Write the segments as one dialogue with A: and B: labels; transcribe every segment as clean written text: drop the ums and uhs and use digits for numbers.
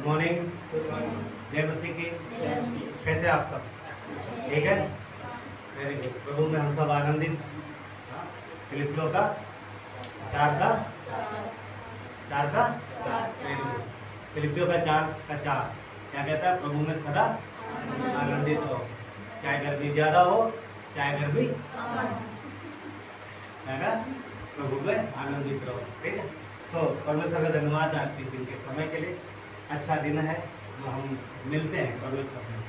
A: Morning. जय मसीह की। कैसे आप सब? ठीक है, वेरी गुड। प्रभु में हम सब आनंदित। फिलिपियों का 4 वेरी गुड। फिलिपियों का 4 क्या कहता है? प्रभु में सदा आनंदित हो, चाहे गर्मी ज्यादा हो चाहे गर्मी है ना, प्रभु में आनंदित रहो। ठीक है, तो परमेश्वर का धन्यवाद आज के दिन के समय के लिए। अच्छा दिन है जो हम मिलते हैं परमेश्वर में,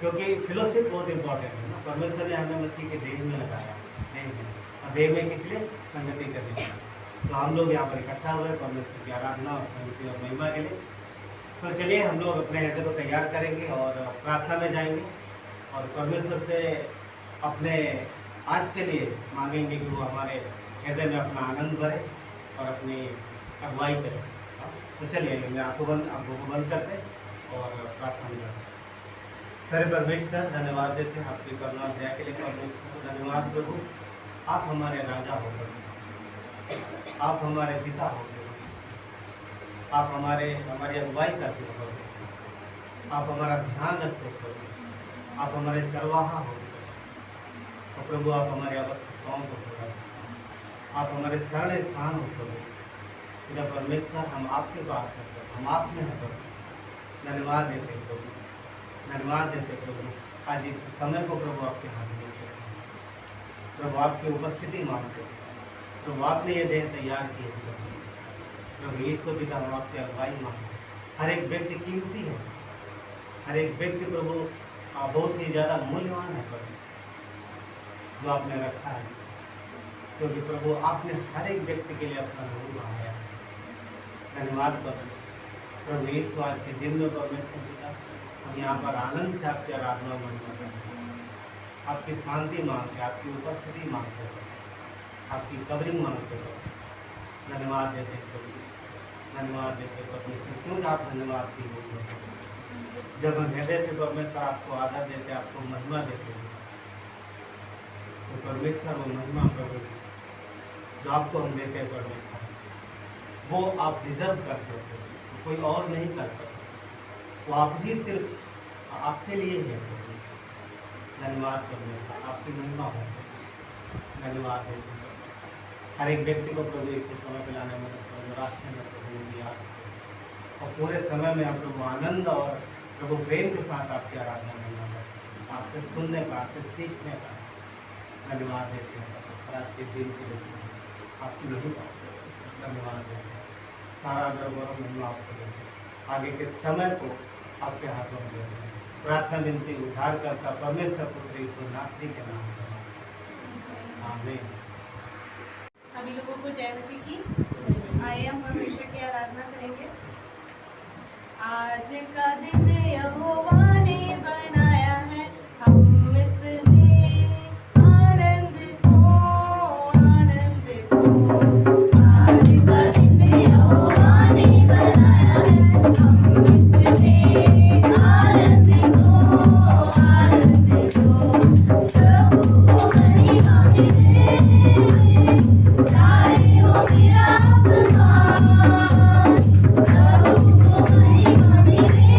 A: क्योंकि फिलोशिप बहुत इंपॉर्टेंट है ना। परमेश्वर ने हमें मसीह के देह में लगाया नहीं है, और देह में किस लिए? संगति करने के लिए। तो हम लोग यहाँ पर इकट्ठा हुए परमेश्वर की आराधना और संगति और महिमा के लिए। तो चलिए हम लोग अपने हृदय को तैयार करेंगे और प्रार्थना में जाएंगे और परमेश्वर से अपने आज के लिए मांगेंगे कि वो हमारे हृदय में अपना आनंद भरे और अपनी अगुवाई करे। तो चलिए मैं आंखों को बंद करते और प्रार्थना में जाते। खरे परमेश्वर, धन्यवाद देते हैं आपकी करुणा और दया के लिए। परमेश्वर धन्यवाद प्रभु, आप हमारे राजा हो परमेश्वर, आप हमारे पिता हो परमेश्वर, आप हमारी अगुवाई करते हो परमेश्वर, आप हमारा ध्यान रखते हो परमेश्वर, आप हमारे चरवाहा हो और प्रभु आप हमारे आवश्यकताओं को पूरा करते, आप हमारे शरण स्थान हो परमेश्वर। जब परमेश्वर हम आपके पास करते हैं, हम आप में हैं प्रभु। धन्यवाद देते हैं प्रभु, धन्यवाद देते प्रभु। आज इस समय को प्रभु आपके हाथ में देते हैं, प्रभु आपकी उपस्थिति मांगते हैं। प्रभु आपने ये देह तैयार किए हैं प्रभु यीशु पिता, हम आपकी अगुवाई मांगते हैं। हर एक व्यक्ति कीमती है, हर एक व्यक्ति प्रभु बहुत ही ज़्यादा मूल्यवान है प्रभु जो आपने रखा है, क्योंकि प्रभु आपने हर एक व्यक्ति के लिए अपना रूप बढ़ाया। धन्यवाद प्रभु यीशु, आज के दिन में परमेश्वर पिता हम यहाँ पर आनंद से आपकी आराधना महिमा करते हैं, आपकी शांति मांगते, आपकी उपस्थिति मांगते हो, आपकी कवरिंग मांगते हो। धन्यवाद देते प्रभु, धन्यवाद देते परमेश्वर, क्योंकि आप धन्यवाद की बोल रहे। जब हम हृदय से परमेश्वर आपको आदर देते, आपको महिमा देते हैं, तो परमेश्वर वो महिमा प्रभु जो आपको हम देते हैं परमेश्वर, वो आप डिजर्व करते हो, कोई और नहीं कर पाता, वो आप ही सिर्फ आपके लिए है। धन्यवाद परमेश्वर, आपकी महिमा हो। धन्यवाद है हर एक व्यक्ति को प्रभु इस समय पे लाने में रास्ते में प्रभु दिया, और पूरे समय में हम प्रभु आनंद और प्रभु प्रेम के साथ आपकी आराधना करना, आपसे सुनने का, आपसे सीखने का धन्यवाद देते हैं। आज के दिन के लिए आपकी नहीं धन्यवाद देते हैं। सारा गौरव महिमा आपको देते हैं। आगे के समय को आपके हाथों में देते हैं। प्रार्थना विनती उद्धार करता परमेश्वर पुत्र यीशु नासरी के नाम से आमीन।
B: सभी लोगों को जय मसीह की। आइए हम परमेश्वर की आराधना करेंगे। आज का दिन यहोवा ने बनाया है, हम इसमें आनंदित हो, आनंदित हो। आज का दिन यहोवा ने बनाया है, हम इसमें आनंदित हो, आनंदित हो। प्रभु को महिमा मिले, सारी हो विराजमान। प्रभु को महिमा मिले,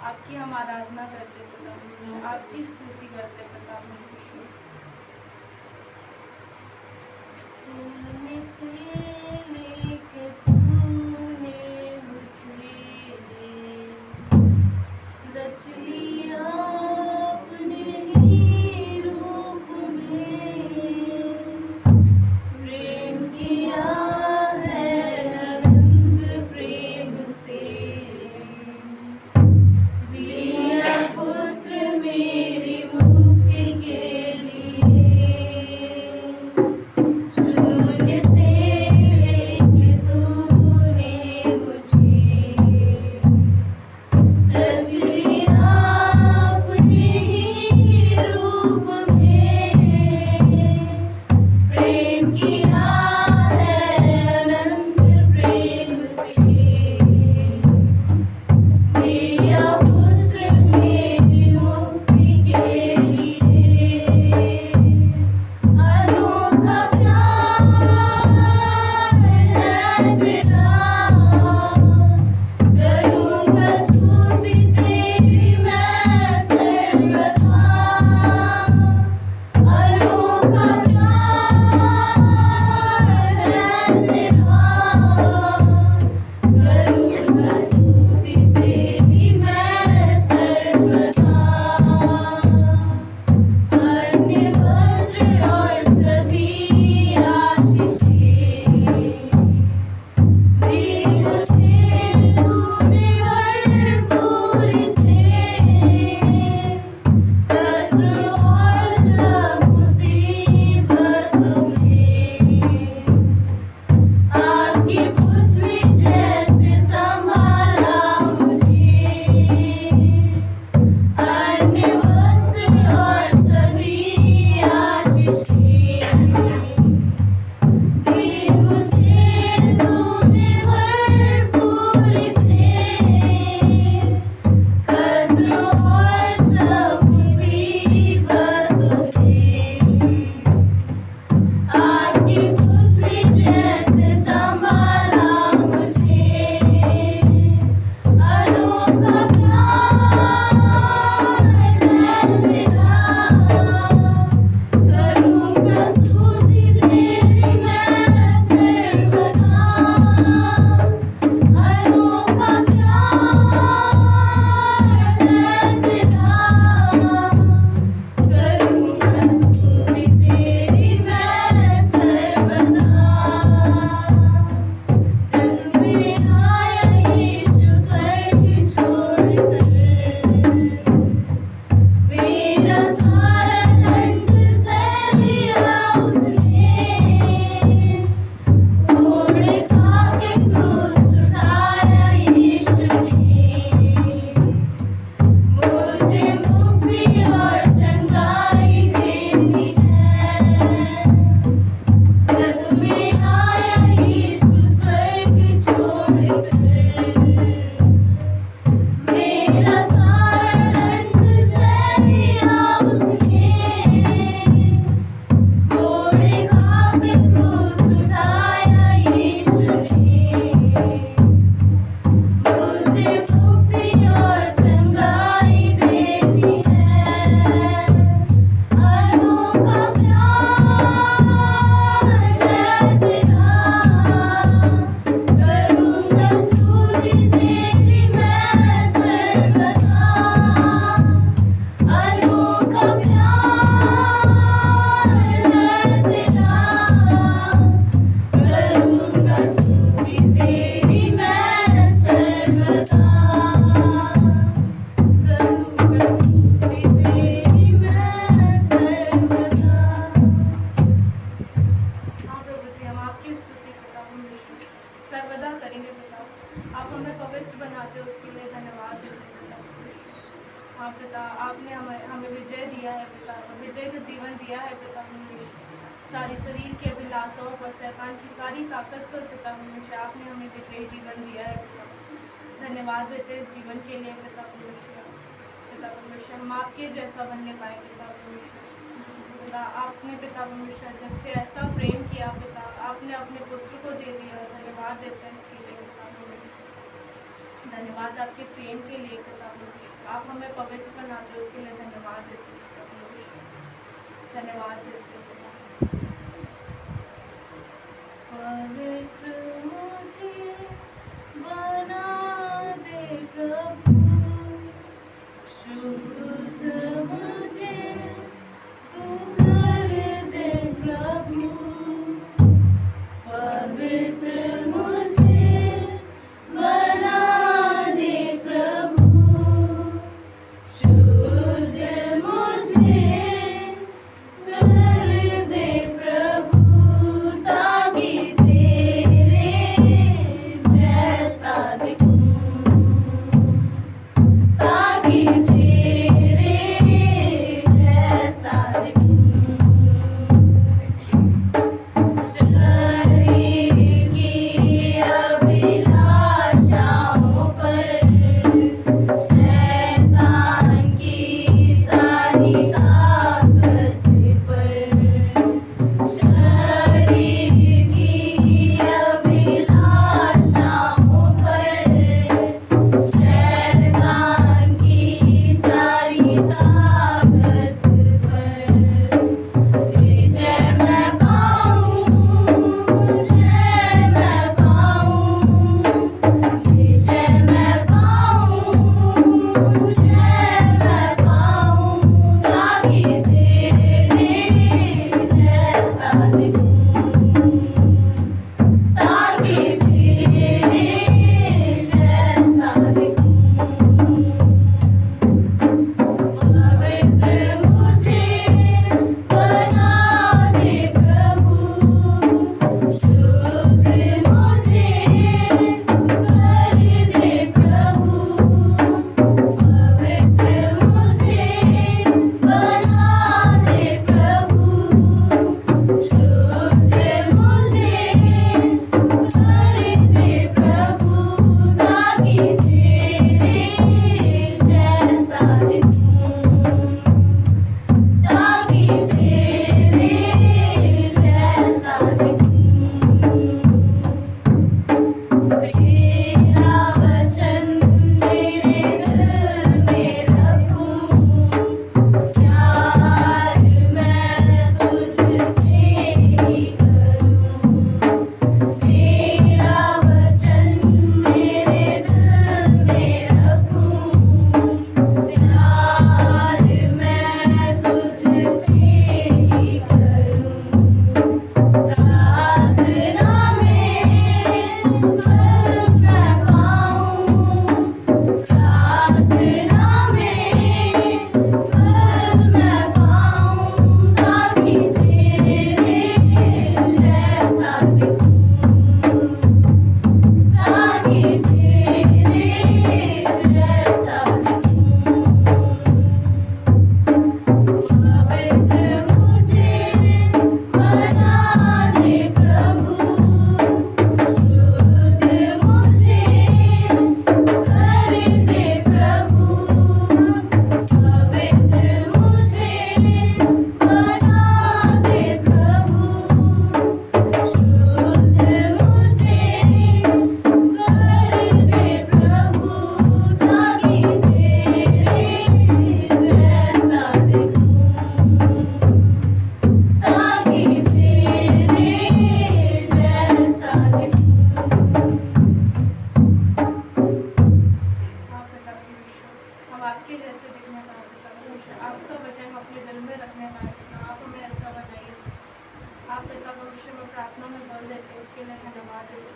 B: आपकी हम आराधना करते पिता परमेश्वर, आपकी स्तुति करते पिता परमेश्वर। सोने से लेके तूने मुझे रच लिया अपने हमें विजय दिया है पिता, विजय का जीवन दिया है पिता परमेश्वर। सारी शरीर के अभिलाषाओं पर, शैतान की सारी ताकत पर पिता परमेश्वर आपने हमें विजयी जीवन दिया है पिता। धन्यवाद देते इस जीवन के लिए पिता परमेश्वर। पिता परमेश्वर हम आपके जैसा बनने पाए पिता परमेश्वर। पिता आपने पिता परमेश्वर जब से ऐसा प्रेम किया पिता, आपने अपने पुत्र को दे दिया। धन्यवाद देते हैं इसके लिए पिता परमेश्वर। धन्यवाद आपके प्रेम के लिए पिता परमेश्वर। आप हमें पवित्र बनाते हो, उसके लिए धन्यवाद देते हैं पिता परमेश्वर। धन्यवाद देते हैं पिता। पवित्र मुझे बना दे प्रभु, शुद्ध मुझे तू कर दे प्रभु। पवित्र मुझे बना दे प्रभु, शुद्ध मुझे कर दे प्रभु, ताकि तेरे जैसा दिखूं, ताकि तेरे जैसा दिखूं। शरीर की अभिलाषाओं पर, शैतान की सारी ताकत पर, शरीर की अभिलाषाओं पर, शैतान की सारी ताकत पर विजय मैं पाऊं, जय मैं पाऊं, विजय मैं पाऊं, जय मैं पाऊं, ताकि तेरे जैसा दिखूं, ताकि तेरे जैसा दिखूं। पवित्र मुझे बना दे प्रभु, शुद्ध मुझे कर दे प्रभु। पवित्र मुझे बना दे प्रभु, शुद्ध मुझे कर दे प्रभु, ताकि तेरे जैसा दिखूं, ताकि तेरे जैसा दिखूं। तेरा वचन मेरे दिल में रखूं, प्यार मैं तुझसे ही करूं। तेरा वचन मेरे दिल में रखूं, प्यार मैं तुझसे ही करूं। प्रार्थना में फल मैं पाऊं, प्रार्थना में फल मैं पाऊं, ताकि तेरे जैसा दिखूं, ताकि तेरे जैसा दिखूं। पवित्र मुझे बना दे प्रभु, शुद्ध मुझे कर दे प्रभु। पवित्र मुझे बना दे प्रभु, शुद्ध मुझे कर दे प्रभु, ताकि तेरे जैसा दिखूं, ताकि तेरे जैसा दिखूं। हम आपके जैसे दिखने का आपका वचन अपने दिल में रखने का आप हमें ऐसा बनाइए। आप पिता भविष्य में प्रार्थना में बल देते हैं, उसके लिए धन्यवाद देते।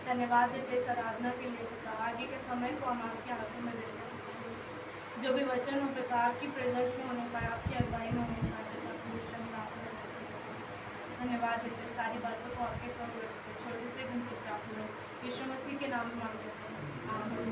B: धन्यवाद देते इस आराधना के लिए पिता। आगे के समय को हम आपके हाथों में देते हैं। जो भी वचन हो पिता आपकी प्रेजेंस में होने पाए, आपकी अगुवाई में होने पाए पिता भविष्य में आप धन्यवाद देते। सारी बातों को आपके सामने रखते, छोटे से गुण प्रार्थना यीशु मसीह के नाम में मांगते हैं, आमीन।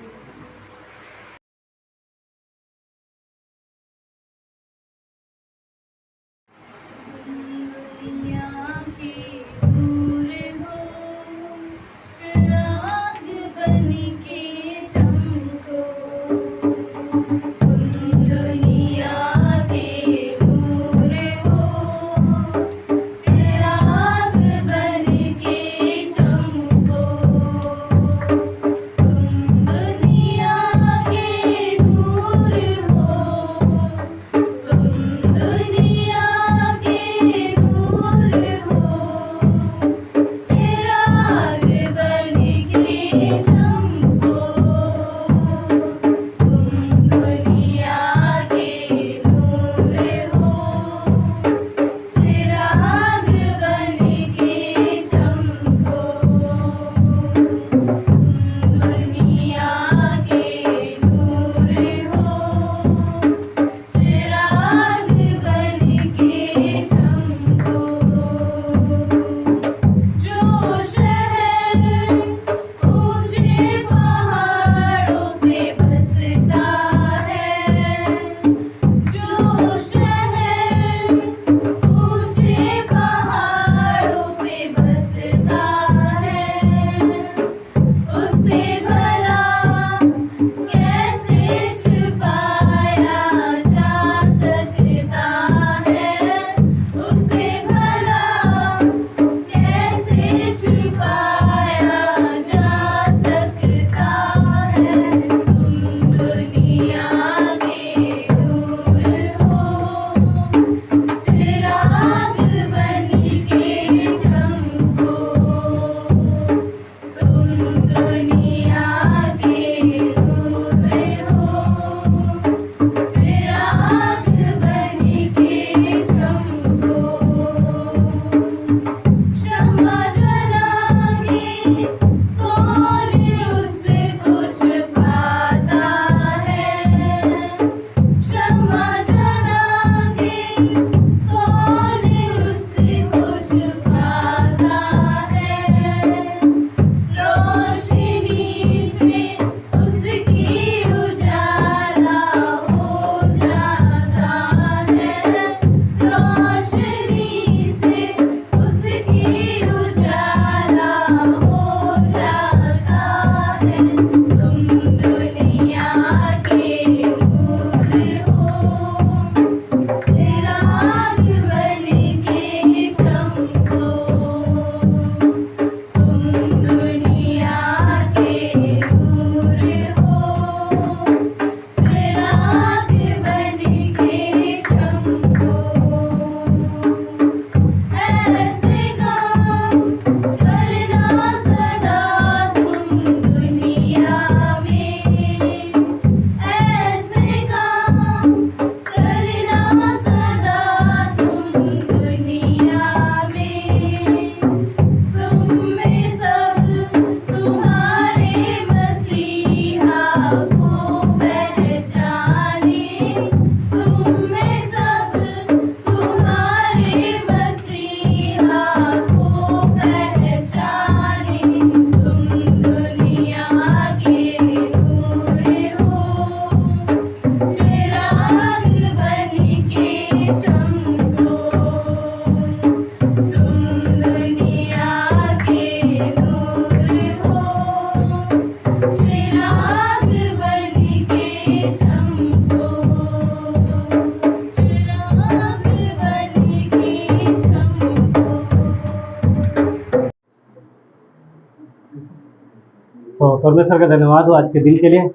A: तो परमेश्वर का धन्यवाद हो आज के दिन के लिए।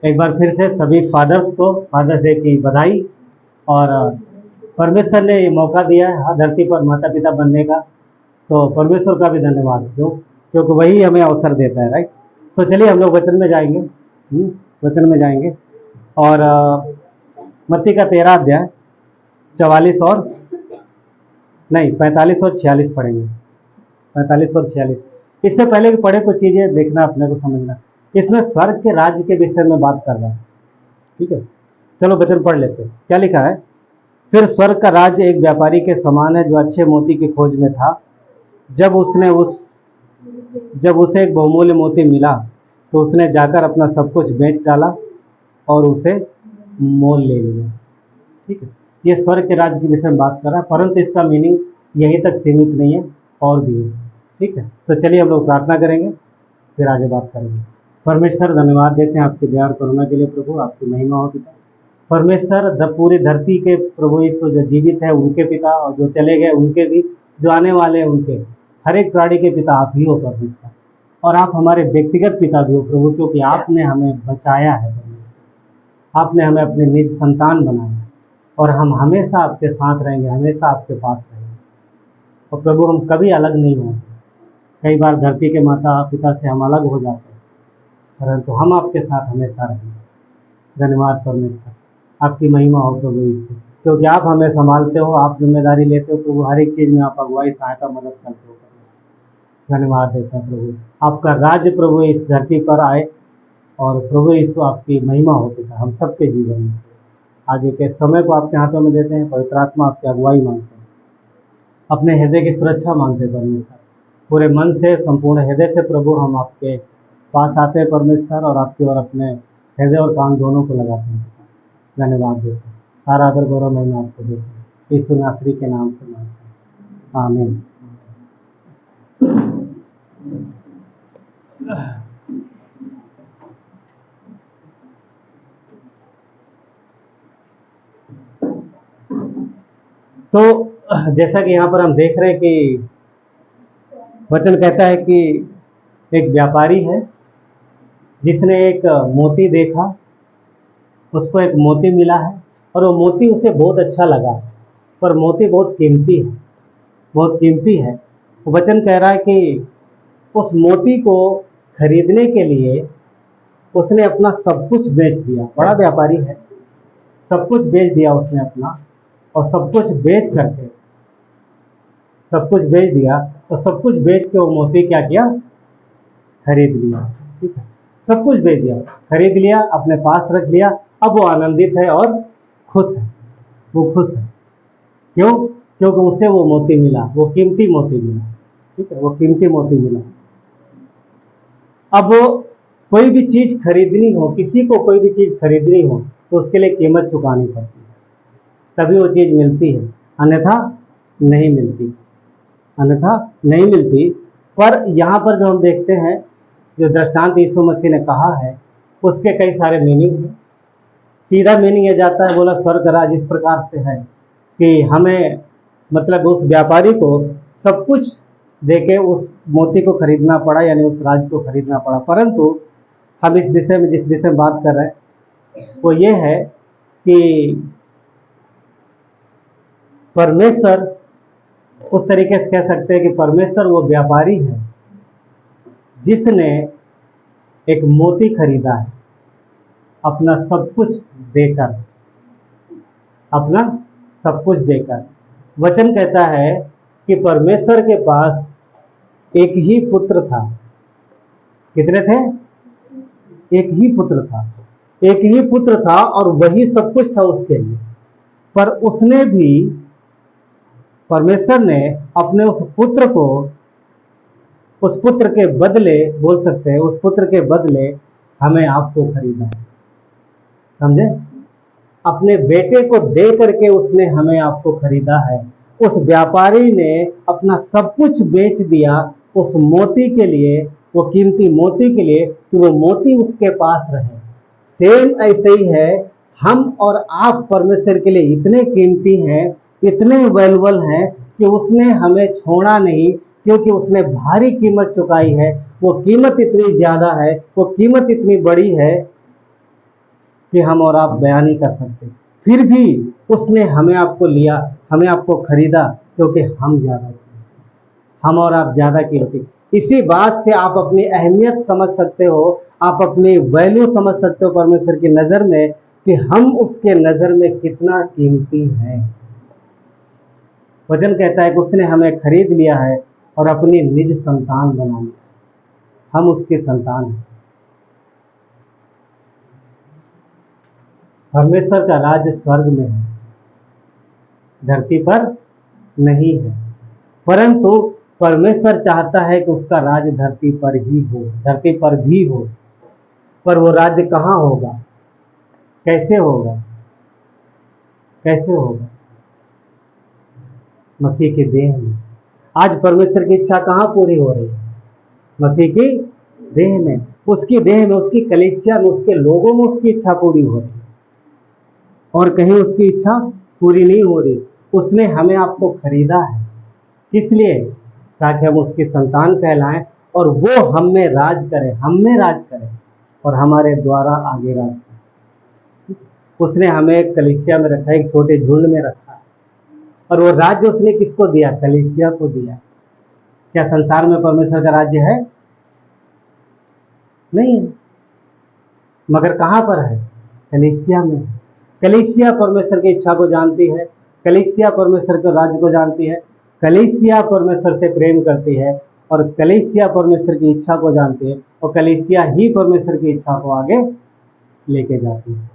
A: एक बार फिर से सभी फादर्स को फादर्स डे की बधाई। और परमेश्वर ने ये मौका दिया है धरती पर माता पिता बनने का, तो परमेश्वर का भी धन्यवाद। क्योंकि वही हमें अवसर देता है, राइट। तो चलिए हम लोग वचन में जाएंगे। वचन में जाएंगे और मत्ती का 13 अध्याय 44 और नहीं 45 और 46 पढ़ेंगे। 45 और 46। इससे पहले कि पढ़े कुछ चीज़ें देखना, अपने को समझना। इसमें स्वर्ग के राज्य के विषय में बात कर रहा है, ठीक है। चलो वचन पढ़ लेते हैं। क्या लिखा है? फिर स्वर्ग का राज्य एक व्यापारी के समान है जो अच्छे मोती की खोज में था। जब उसे एक बहुमूल्य मोती मिला तो उसने जाकर अपना सब कुछ बेच डाला और उसे मोल ले लिया, ठीक है। ये स्वर्ग के राज्य के विषय में बात कर रहा है, परंतु इसका मीनिंग यहीं तक सीमित नहीं है, और भी है, ठीक है। तो चलिए हम लोग प्रार्थना करेंगे, फिर आगे बात करेंगे। परमेश्वर धन्यवाद देते हैं आपके दया और करुणा के लिए प्रभु, आपकी महिमा हो पिता। परमेश्वर पूरी धरती के प्रभु यीशु जो जीवित है उनके पिता, और जो चले गए उनके भी, जो आने वाले हैं उनके, हर एक प्राणी के पिता आप ही हो परमेश्वर। और आप हमारे व्यक्तिगत पिता भी हो प्रभु, क्योंकि आपने हमें बचाया है, आपने हमें अपने निज संतान बनाया, और हम हमेशा आपके साथ रहेंगे, हमेशा आपके पास रहेंगे। और प्रभु हम कभी अलग नहीं होंगे। कई बार धरती के माता पिता से हम अलग हो जाते हैं, परंतु हम आपके साथ हमेशा रहेंगे। धन्यवाद परमेश्वर, आपकी महिमा हो प्रभु यीशु, क्योंकि आप हमें संभालते हो, आप जिम्मेदारी लेते हो प्रभु, हर एक चीज़ में आप अगुवाई सहायता मदद करते हो। धन्यवाद देते हैं प्रभु, आपका राज्य प्रभु इस धरती पर आए, और प्रभु यीशु आपकी महिमा हो पिता हम सबके जीवन में। आगे के समय को आपके हाथों में देते हैं, पवित्र आत्मा आपकी अगुवाई मांगते हैं, अपने हृदय की सुरक्षा मांगते हैं परमेश्वर। पूरे मन से, संपूर्ण हृदय से प्रभु हम आपके पास आते हैं परमेश्वर, और आपकी ओर अपने हृदय और कान दोनों को लगाते हैं। धन्यवाद देते हैं, सारा आदर गौरव महिमा आपको देते हैं, यीशु नासरी के नाम से मांगते हैं, आमीन। तो जैसा कि यहाँ पर हम देख रहे हैं कि वचन कहता है कि एक व्यापारी है जिसने एक मोती देखा, उसको एक मोती मिला है, और वो मोती उसे बहुत अच्छा लगा, पर मोती बहुत कीमती है, बहुत कीमती है। वचन कह रहा है कि उस मोती को खरीदने के लिए उसने अपना सब कुछ बेच दिया। बड़ा व्यापारी है, सब कुछ बेच दिया उसने अपना, और सब कुछ बेच करके, सब कुछ बेच दिया, और सब कुछ बेच के वो मोती क्या किया? खरीद लिया, ठीक है। सब कुछ बेच दिया, खरीद लिया, अपने पास रख लिया। अब वो आनंदित है और खुश है, वो खुश है। क्यों? क्योंकि उसे वो मोती मिला, वो कीमती मोती मिला, ठीक है, वो कीमती मोती मिला। अब कोई भी चीज़ खरीदनी हो, किसी को कोई भी चीज़ खरीदनी हो, तो उसके लिए कीमत चुकानी पड़ती है, तभी वो चीज़ मिलती है, अन्यथा नहीं मिलती, अन्यथा नहीं मिलती। पर यहाँ पर जो हम देखते हैं, जो दृष्टांत यीशु मसीह ने कहा है, उसके कई सारे मीनिंग हैं। सीधा मीनिंग ये जाता है, बोला स्वर्ग राज इस प्रकार से है कि हमें, मतलब उस व्यापारी को सब कुछ देके उस मोती को खरीदना पड़ा, यानी उस राज को खरीदना पड़ा। परंतु हम इस विषय में, जिस विषय में बात कर रहे हैं, वो ये है कि परमेश्वर, उस तरीके से कह सकते हैं कि परमेश्वर वो व्यापारी है जिसने एक मोती खरीदा है अपना सब कुछ देकर, अपना सब कुछ देकर। वचन कहता है कि परमेश्वर के पास एक ही पुत्र था। कितने थे? एक ही पुत्र था, एक ही पुत्र था, और वही सब कुछ था उसके लिए। पर उसने भी, परमेश्वर ने अपने उस पुत्र को, उस पुत्र के बदले, बोल सकते हैं उस पुत्र के बदले हमें आपको खरीदा है। समझे? अपने बेटे को दे करके उसने हमें आपको खरीदा है। उस व्यापारी ने अपना सब कुछ बेच दिया उस मोती के लिए, वो कीमती मोती के लिए, कि वो मोती उसके पास रहे। सेम ऐसे ही है, हम और आप परमेश्वर के लिए इतने कीमती हैं, इतने वैल्यूएबल हैं कि उसने हमें छोड़ा नहीं, क्योंकि उसने भारी कीमत चुकाई है। वो कीमत इतनी ज़्यादा है, वो कीमत इतनी बड़ी है कि हम और आप बयान नहीं कर सकते। फिर भी उसने हमें आपको लिया, हमें आपको खरीदा, क्योंकि हम ज़्यादा थे, हम और आप ज़्यादा कीमती। इसी बात से आप अपनी अहमियत समझ सकते हो, आप अपनी वैल्यू समझ सकते हो परमेश्वर की नज़र में, कि हम उसके नज़र में कितना कीमती हैं। वचन कहता है कि उसने हमें खरीद लिया है और अपनी निज संतान बना लिया। हम उसके संतान हैं। परमेश्वर का राज्य स्वर्ग में है, धरती पर नहीं है। परंतु परमेश्वर चाहता है कि उसका राज्य धरती पर ही हो, धरती पर भी हो। पर वो राज्य कहाँ होगा, कैसे होगा, कैसे होगा? मसीह की देह में। आज परमेश्वर की इच्छा कहाँ पूरी हो रही है? मसीह की देह में, उसकी देह में, उसकी कलीसिया में, उसके लोगों में उसकी इच्छा पूरी हो रही है, और कहीं उसकी इच्छा पूरी नहीं हो रही। उसने हमें आपको खरीदा है, इसलिए ताकि हम उसकी संतान कहलाएं और वो हम में राज करे, हम में राज करे और हमारे द्वारा आगे राज करे। उसने हमें एक कलीसिया में रखा है, एक छोटे झुंड में रखा है, और वो राज्य उसने किसको दिया? कलीसिया को दिया। क्या संसार में परमेश्वर का राज्य है? नहीं है। मगर कहाँ पर है? कलीसिया में। कलीसिया परमेश्वर की इच्छा को जानती है, कलीसिया परमेश्वर के राज्य को जानती है, कलीसिया परमेश्वर से प्रेम करती है, और कलीसिया परमेश्वर की इच्छा को जानती है, और कलीसिया ही परमेश्वर की इच्छा को आगे लेके जाती है।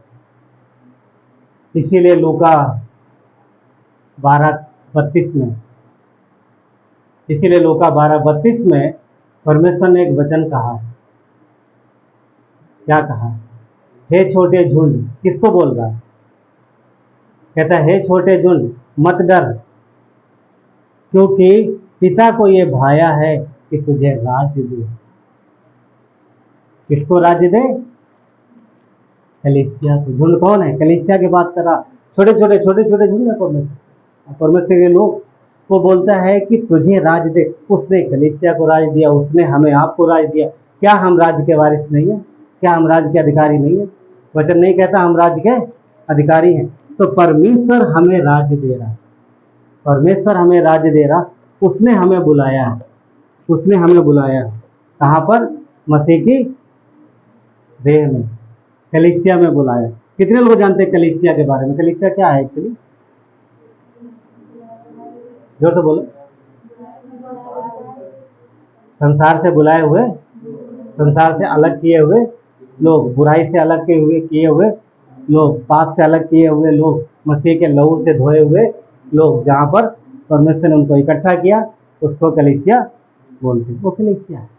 A: इसीलिए लूका 12:32 में, इसीलिए लूका 12:32 में परमेश्वर ने एक वचन कहा है। क्या कहा? हे छोटे झुंड, किसको बोल रहा है? कहता है, हे छोटे झुंड मत डर, क्योंकि पिता को ये भाया है कि तुझे राज्य दे। किसको राज्य दे? कलीसिया को। झुंड कौन है? कलीसिया की बात कर रहा। छोटे छोटे झुंड है परमेश्वर के लोग को बोलता है कि तुझे राज दे। उसने कलीसिया को राज दिया, उसने हमें आपको राज दिया। क्या हम राज्य के वारिस नहीं है? क्या हम राज्य के अधिकारी नहीं है? वचन नहीं कहता हम राज्य के अधिकारी हैं। तो परमेश्वर हमें राज्य दे रहा, परमेश्वर हमें राज्य दे रहा। उसने हमें बुलाया है, उसने हमें बुलाया। कहाँ पर? मसीह की देह में, कलीसिया में बुलाया। कितने लोग जानते हैं कलीसिया के बारे में? कलीसिया क्या है एक्चुअली? जोर से बोलो। संसार से बुलाए हुए, संसार से अलग किए हुए लोग, बुराई से अलग किए हुए लोग, पाप से अलग किए हुए लोग, मसीह के लहू से धोए हुए लोग। जहाँ पर परमेश्वर ने उनको इकट्ठा किया, उसको कलीसिया बोलते हैं। वो कलीसिया है।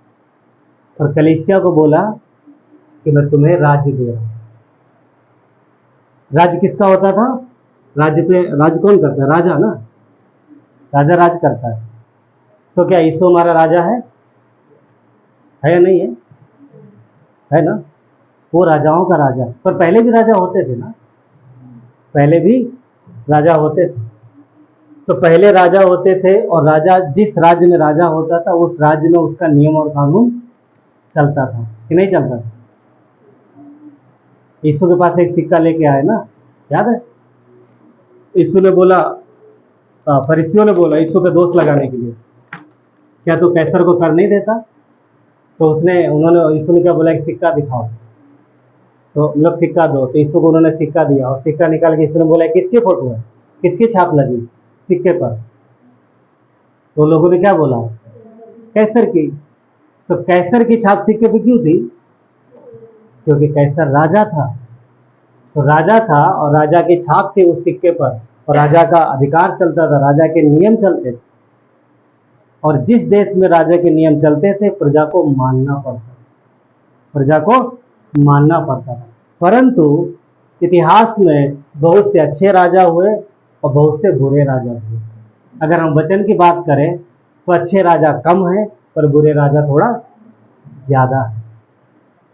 A: और कलीसिया को बोला कि मैं तुम्हें राज्य दे रहा हूँ। राज्य किसका होता था? राज्य पे राज्य कौन करता है? राजा ना, राजा राज करता है। तो क्या यीशु हमारा राजा है या नहीं है? है ना? वो राजाओं का राजा। पर पहले भी राजा होते थे ना, पहले भी राजा होते थे। तो पहले राजा होते थे, और राजा जिस राज्य में राजा होता था, उस राज्य में उसका नियम और कानून चलता था कि नहीं चलता था? यीशु के पास एक सिक्का लेके आए ना, याद है? यीशु ने बोला, फरीसियों ने बोला यीशु पे दोष लगाने के लिए, क्या तू कैसर को कर नहीं देता? तो उन्होंने यीशु ने क्या बोला? एक सिक्का दिखाओ। तो लोग सिक्का दो। तो यीशु को उन्होंने सिक्का दिया, और सिक्का निकाल के यीशु ने बोला किसकी फोटो है, किसकी छाप लगी सिक्के पर? तो लोगों ने क्या बोला? कैसर की। तो कैसर की छाप सिक्के पे क्यों थी? क्योंकि कैसर राजा था। तो राजा था और राजा की छाप थी उस सिक्के पर, और राजा का अधिकार चलता था, राजा के नियम चलते थे। और जिस देश में राजा के नियम चलते थे, प्रजा को मानना पड़ता था, प्रजा को मानना पड़ता था। परंतु इतिहास में बहुत से अच्छे राजा हुए और बहुत से बुरे राजा हुए। अगर हम वचन की बात करें तो अच्छे राजा कम है, पर बुरे राजा थोड़ा ज्यादा है।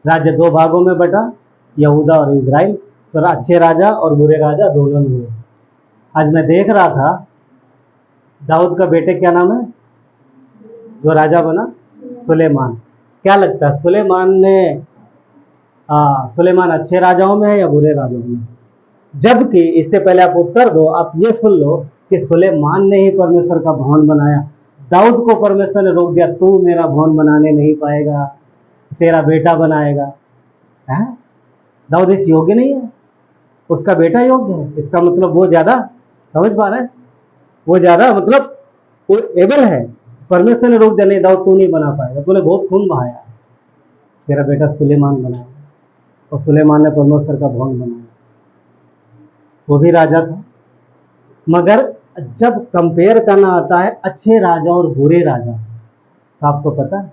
A: राज्य दो भागों में बटा, यहूदा और इजराइल। तो अच्छे राजा और बुरे राजा दोनों हुए। आज मैं देख रहा था, दाऊद का बेटे क्या नाम है?
C: जो राजा बना सुलेमान। क्या लगता है सुलेमान अच्छे राजाओं में है या बुरे राजाओं में है? जबकि इससे पहले आप उत्तर दो, आप ये सुन लो कि सुलेमान ने ही परमेश्वर का भवन बनाया। दाऊद को परमेश्वर ने रोक दिया, तू मेरा भवन बनाने नहीं पाएगा, तेरा बेटा बनाएगा। है दाऊद इस योग्य नहीं है, उसका बेटा योग्य है। इसका मतलब वो ज्यादा, समझ पा रहे हैं, वो ज्यादा मतलब वो एबल है। परमेश्वर ने रोक दिया, नहीं दाऊद तू नहीं बना पाएगा, तूने बहुत खून बहाया, तेरा बेटा सुलेमान बनाया। और सुलेमान ने परमेश्वर का भवन बनाया, वो भी राजा था। मगर जब कंपेयर करना आता है अच्छे राजा और बुरे राजा, तो आपको पता है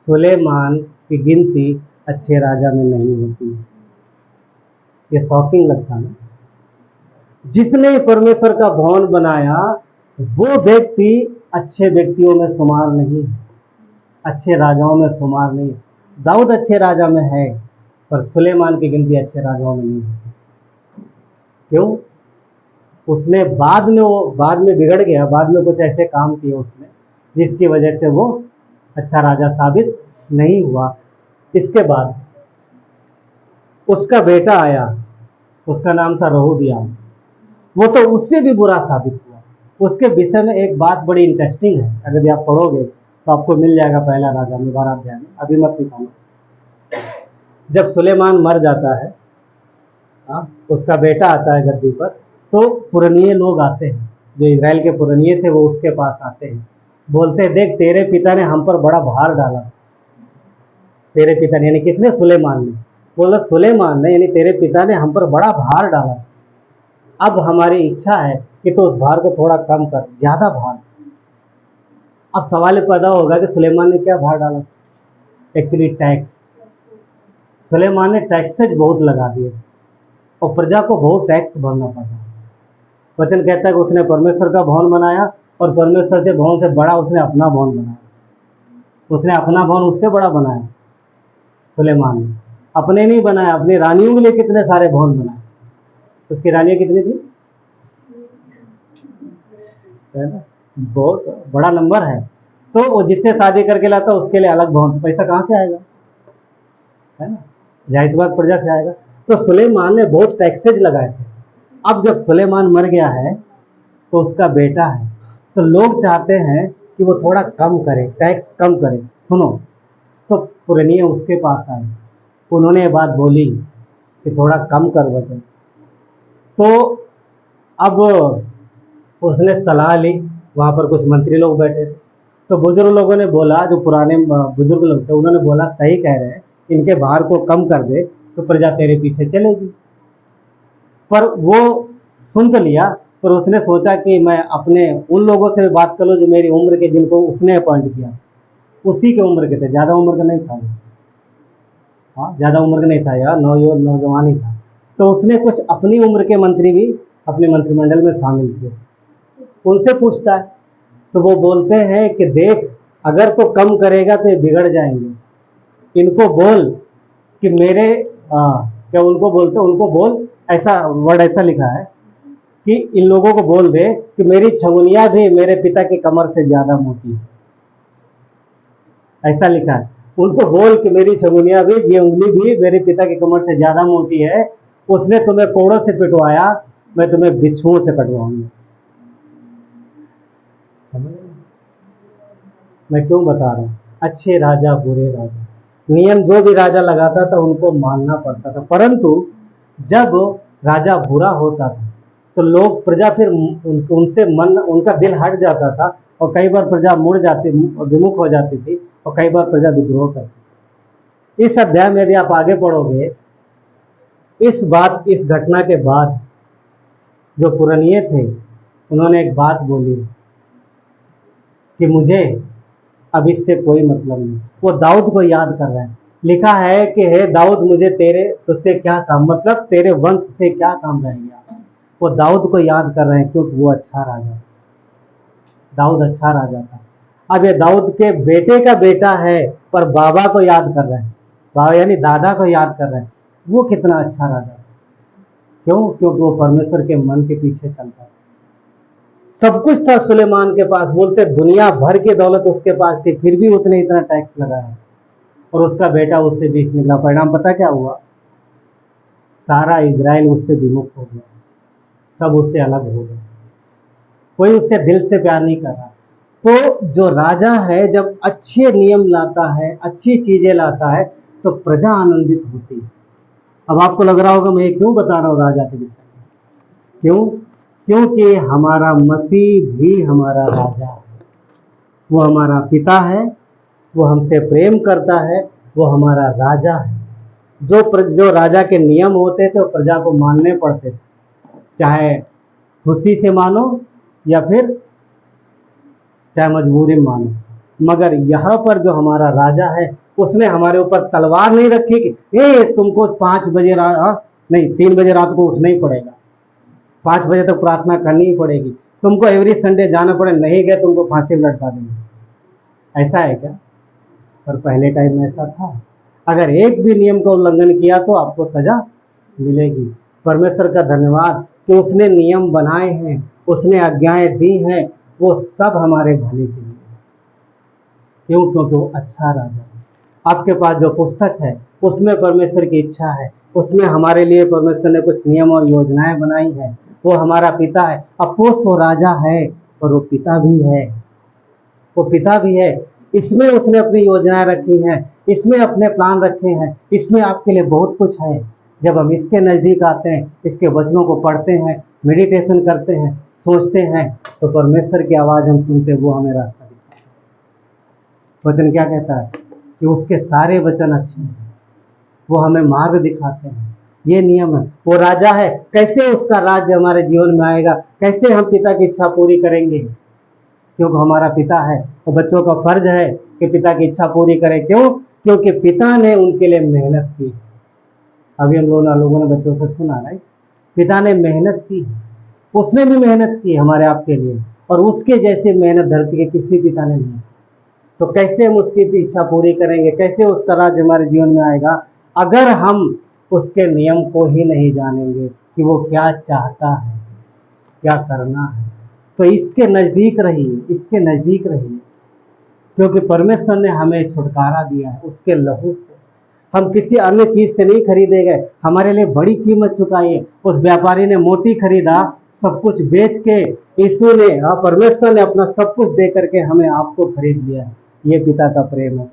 C: सुलेमान की गिनती अच्छे राजा में नहीं होती है। ये शॉकिंग लगता है। जिसने परमेश्वर का भवन बनाया वो व्यक्ति अच्छे व्यक्तियों में शुमार नहीं है, अच्छे राजाओं में शुमार नहीं है। दाऊद अच्छे राजा में है, पर सुलेमान की गिनती अच्छे राजाओं में नहीं है। क्यों? उसने बाद में बिगड़ गया, बाद में कुछ ऐसे काम किए उसने जिसकी वजह से वो अच्छा राजा साबित नहीं हुआ। इसके बाद उसका बेटा आया, उसका नाम था रहोबियाम। वो तो उससे भी बुरा साबित हुआ। उसके विषय में एक बात बड़ी इंटरेस्टिंग है, अगर आप पढ़ोगे तो आपको मिल जाएगा पहला राजा में 12 अध्याय में, अभी मत निकालो। जब सुलेमान मर जाता है, उसका बेटा आता है गद्दी पर, तो पुरनिये लोग आते हैं, जो इजराइल के पुरनिये थे वो उसके पास आते हैं, बोलते हैं देख तेरे पिता ने हम पर बड़ा भार डाला। तेरे पिता ने यानी किसने? सुलेमान ने। बोला सुलेमान ने यानी तेरे पिता ने हम पर बड़ा भार डाला, अब हमारी इच्छा है कि तो उस भार को थोड़ा कम कर, ज्यादा भार। अब सवाल पैदा होगा कि सुलेमान ने क्या भार डाला? Actually tax. सुलेमान ने टैक्सेज बहुत लगा दिए और प्रजा को बहुत टैक्स भरना पड़ा। वचन कहता है कि उसने परमेश्वर का भवन बनाया और परमेश्वर से भवन से बड़ा उसने अपना भवन बनाया। उसने अपना भवन उससे बड़ा बनाया। सुलेमान ने अपने नहीं बनाया, अपनी रानियों के लिए कितने सारे भवन बनाए। उसकी रानियां कितनी थी? है ना, बहुत बड़ा नंबर है। तो वो जिससे शादी करके लाता उसके लिए अलग भवन, पैसा कहाँ से आएगा? है ना, जाहिर बात प्रजा से आएगा। तो सुलेमान ने बहुत टैक्सेज लगाए थे। अब जब सुलेमान मर गया है तो उसका बेटा है, तो लोग चाहते हैं कि वो थोड़ा कम करे, टैक्स कम करे। सुनो, तो पुरनिये उसके पास आए, उन्होंने ये बात बोली कि थोड़ा कम कर वचन। तो अब उसने सलाह ली, वहाँ पर कुछ मंत्री लोग बैठे थे, तो बुजुर्ग लोगों ने बोला, जो पुराने बुजुर्ग लोग थे उन्होंने बोला सही कह रहे हैं, इनके भार को कम कर दे तो प्रजा तेरे पीछे चलेगी। पर वो सुन तो लिया, पर उसने सोचा कि मैं अपने उन लोगों से बात कर लूँ जो मेरी उम्र के, जिनको उसने अपॉइंट किया, उसी के उम्र के थे, ज़्यादा उम्र का नहीं था। हाँ, ज़्यादा उम्र का नहीं था यार, नौजवान ही था। तो उसने कुछ अपनी उम्र के मंत्री भी अपने मंत्रिमंडल में शामिल किए। उनसे पूछता है तो वो बोलते हैं कि देख, अगर तो कम करेगा तो ये बिगड़ जाएंगे। इनको बोल कि मेरे क्या उनको बोलते, उनको बोल, ऐसा वर्ड ऐसा लिखा है कि इन लोगों को बोल दे कि मेरी छमुनिया भी मेरे पिता की कमर से ज्यादा मोटी है। ऐसा लिखा है, उनको बोल कि मेरी छमुनिया भी, ये उंगली भी मेरे पिता की कमर से ज्यादा मोटी है। उसने तुम्हें कोड़ों से पिटवाया, मैं तुम्हें बिच्छुओं से कटवाऊंगा। मैं क्यों बता रहा हूँ? अच्छे राजा बुरे राजा, नियम जो भी राजा लगाता था उनको मानना पड़ता था। परंतु जब राजा बुरा होता था तो लोग, प्रजा फिर उनसे मन, उनका दिल हट जाता था और कई बार प्रजा मुड़ जाती, विमुख हो जाती थी और कई बार प्रजा विद्रोह करती। इस अध्याय में यदि आप आगे पढ़ोगे, इस घटना के बाद जो पुरनिये थे उन्होंने एक बात बोली कि मुझे अब इससे कोई मतलब नहीं। वो दाऊद को याद कर रहे हैं। लिखा है कि हे दाऊद, मुझे तुझसे क्या काम, मतलब तेरे वंश से क्या काम रह गया। वो दाऊद को याद कर रहे हैं क्योंकि वो अच्छा राजा, दाऊद अच्छा राजा था। अब ये दाऊद के बेटे का बेटा है, पर बाबा को याद कर रहे हैं, बाबा यानी दादा को याद कर रहे हैं। वो कितना अच्छा राजा। क्यों? क्योंकि वो परमेश्वर के मन के पीछे चलता है। सब कुछ था सुलेमान के पास, बोलते दुनिया भर की दौलत उसके पास थी, फिर भी उसने इतना टैक्स लगाया और उसका बेटा उससे बीच निकला। परिणाम पता क्या हुआ? सारा इजराइल उससे विमुख हो गया, सब उससे अलग हो गए, कोई उससे दिल से प्यार नहीं कर रहा। तो जो राजा है जब अच्छे नियम लाता है, अच्छी चीजें लाता है, तो प्रजा आनंदित होती है। अब आपको लग रहा होगा मैं ये क्यों बता रहा हूँ राजा के विषय में? क्यों? क्योंकि हमारा मसीह भी हमारा राजा है, वो हमारा पिता है, वो हमसे प्रेम करता है, वो हमारा राजा है। जो राजा के नियम होते थे वो प्रजा को मानने पड़ते थे, चाहे खुशी से मानो या फिर चाहे मजबूरी में मानो। मगर यहाँ पर जो हमारा राजा है उसने हमारे ऊपर तलवार नहीं रखी कि ए तुमको 5 बजे नहीं 3 बजे रात को उठना ही पड़ेगा, 5 बजे तक प्रार्थना करनी ही पड़ेगी, तुमको एवरी संडे जाना पड़े, नहीं गए तुमको फांसी में लटका देंगे। ऐसा है क्या? पर पहले टाइम में ऐसा था, अगर एक भी नियम का उल्लंघन किया तो आपको सजा मिलेगी। परमेश्वर का धन्यवाद कि उसने नियम बनाए हैं, उसने आज्ञाएं दी हैं, वो सब हमारे भले के लिए। क्यों? क्योंकि वो अच्छा राजा है। आपके पास जो पुस्तक है उसमें परमेश्वर की इच्छा है, उसमें हमारे लिए परमेश्वर ने कुछ नियम और योजनाएं बनाई है। वो हमारा पिता है। अफकोर्स वो राजा है और वो पिता भी है, वो पिता भी है। इसमें उसने अपनी योजनाएं रखी हैं, इसमें अपने प्लान रखे हैं, इसमें आपके लिए बहुत कुछ है। जब हम इसके नज़दीक आते हैं, इसके वचनों को पढ़ते हैं, मेडिटेशन करते हैं, सोचते हैं, तो परमेश्वर की आवाज़ हम सुनते, वो हमें रास्ता दिखाता है। वचन क्या कहता है? कि उसके सारे वचन अच्छे हैं, वो हमें मार्ग दिखाते हैं। ये नियम है। वो राजा है, कैसे उसका राज्य हमारे जीवन में आएगा, कैसे हम पिता की इच्छा पूरी करेंगे? क्योंकि हमारा पिता है, तो बच्चों का फर्ज है कि पिता की इच्छा पूरी करें। क्यों? क्योंकि पिता ने उनके लिए मेहनत की। अभी हम लोगों ने बच्चों से सुना, राइट? पिता ने मेहनत की, उसने भी मेहनत की हमारे आपके लिए, और उसके जैसे मेहनत धरती के किसी पिता ने नहीं। तो कैसे हम उसकी इच्छा पूरी करेंगे? कैसे उसका राज्य हमारे जीवन में आएगा अगर हम उसके नियम को ही नहीं जानेंगे कि वो क्या चाहता है, क्या करना है? तो इसके नज़दीक रहिए, इसके नज़दीक रहिए, क्योंकि परमेश्वर ने हमें छुटकारा दिया है उसके लहू से। हम किसी अन्य चीज से नहीं खरीदे गए, हमारे लिए बड़ी कीमत चुकाई है। उस व्यापारी ने मोती खरीदा, सब कुछ बेच के यीशु ने, परमेश्वर ने अपना सब कुछ दे करके हमें आपको खरीद लिया है। ये पिता का प्रेम है।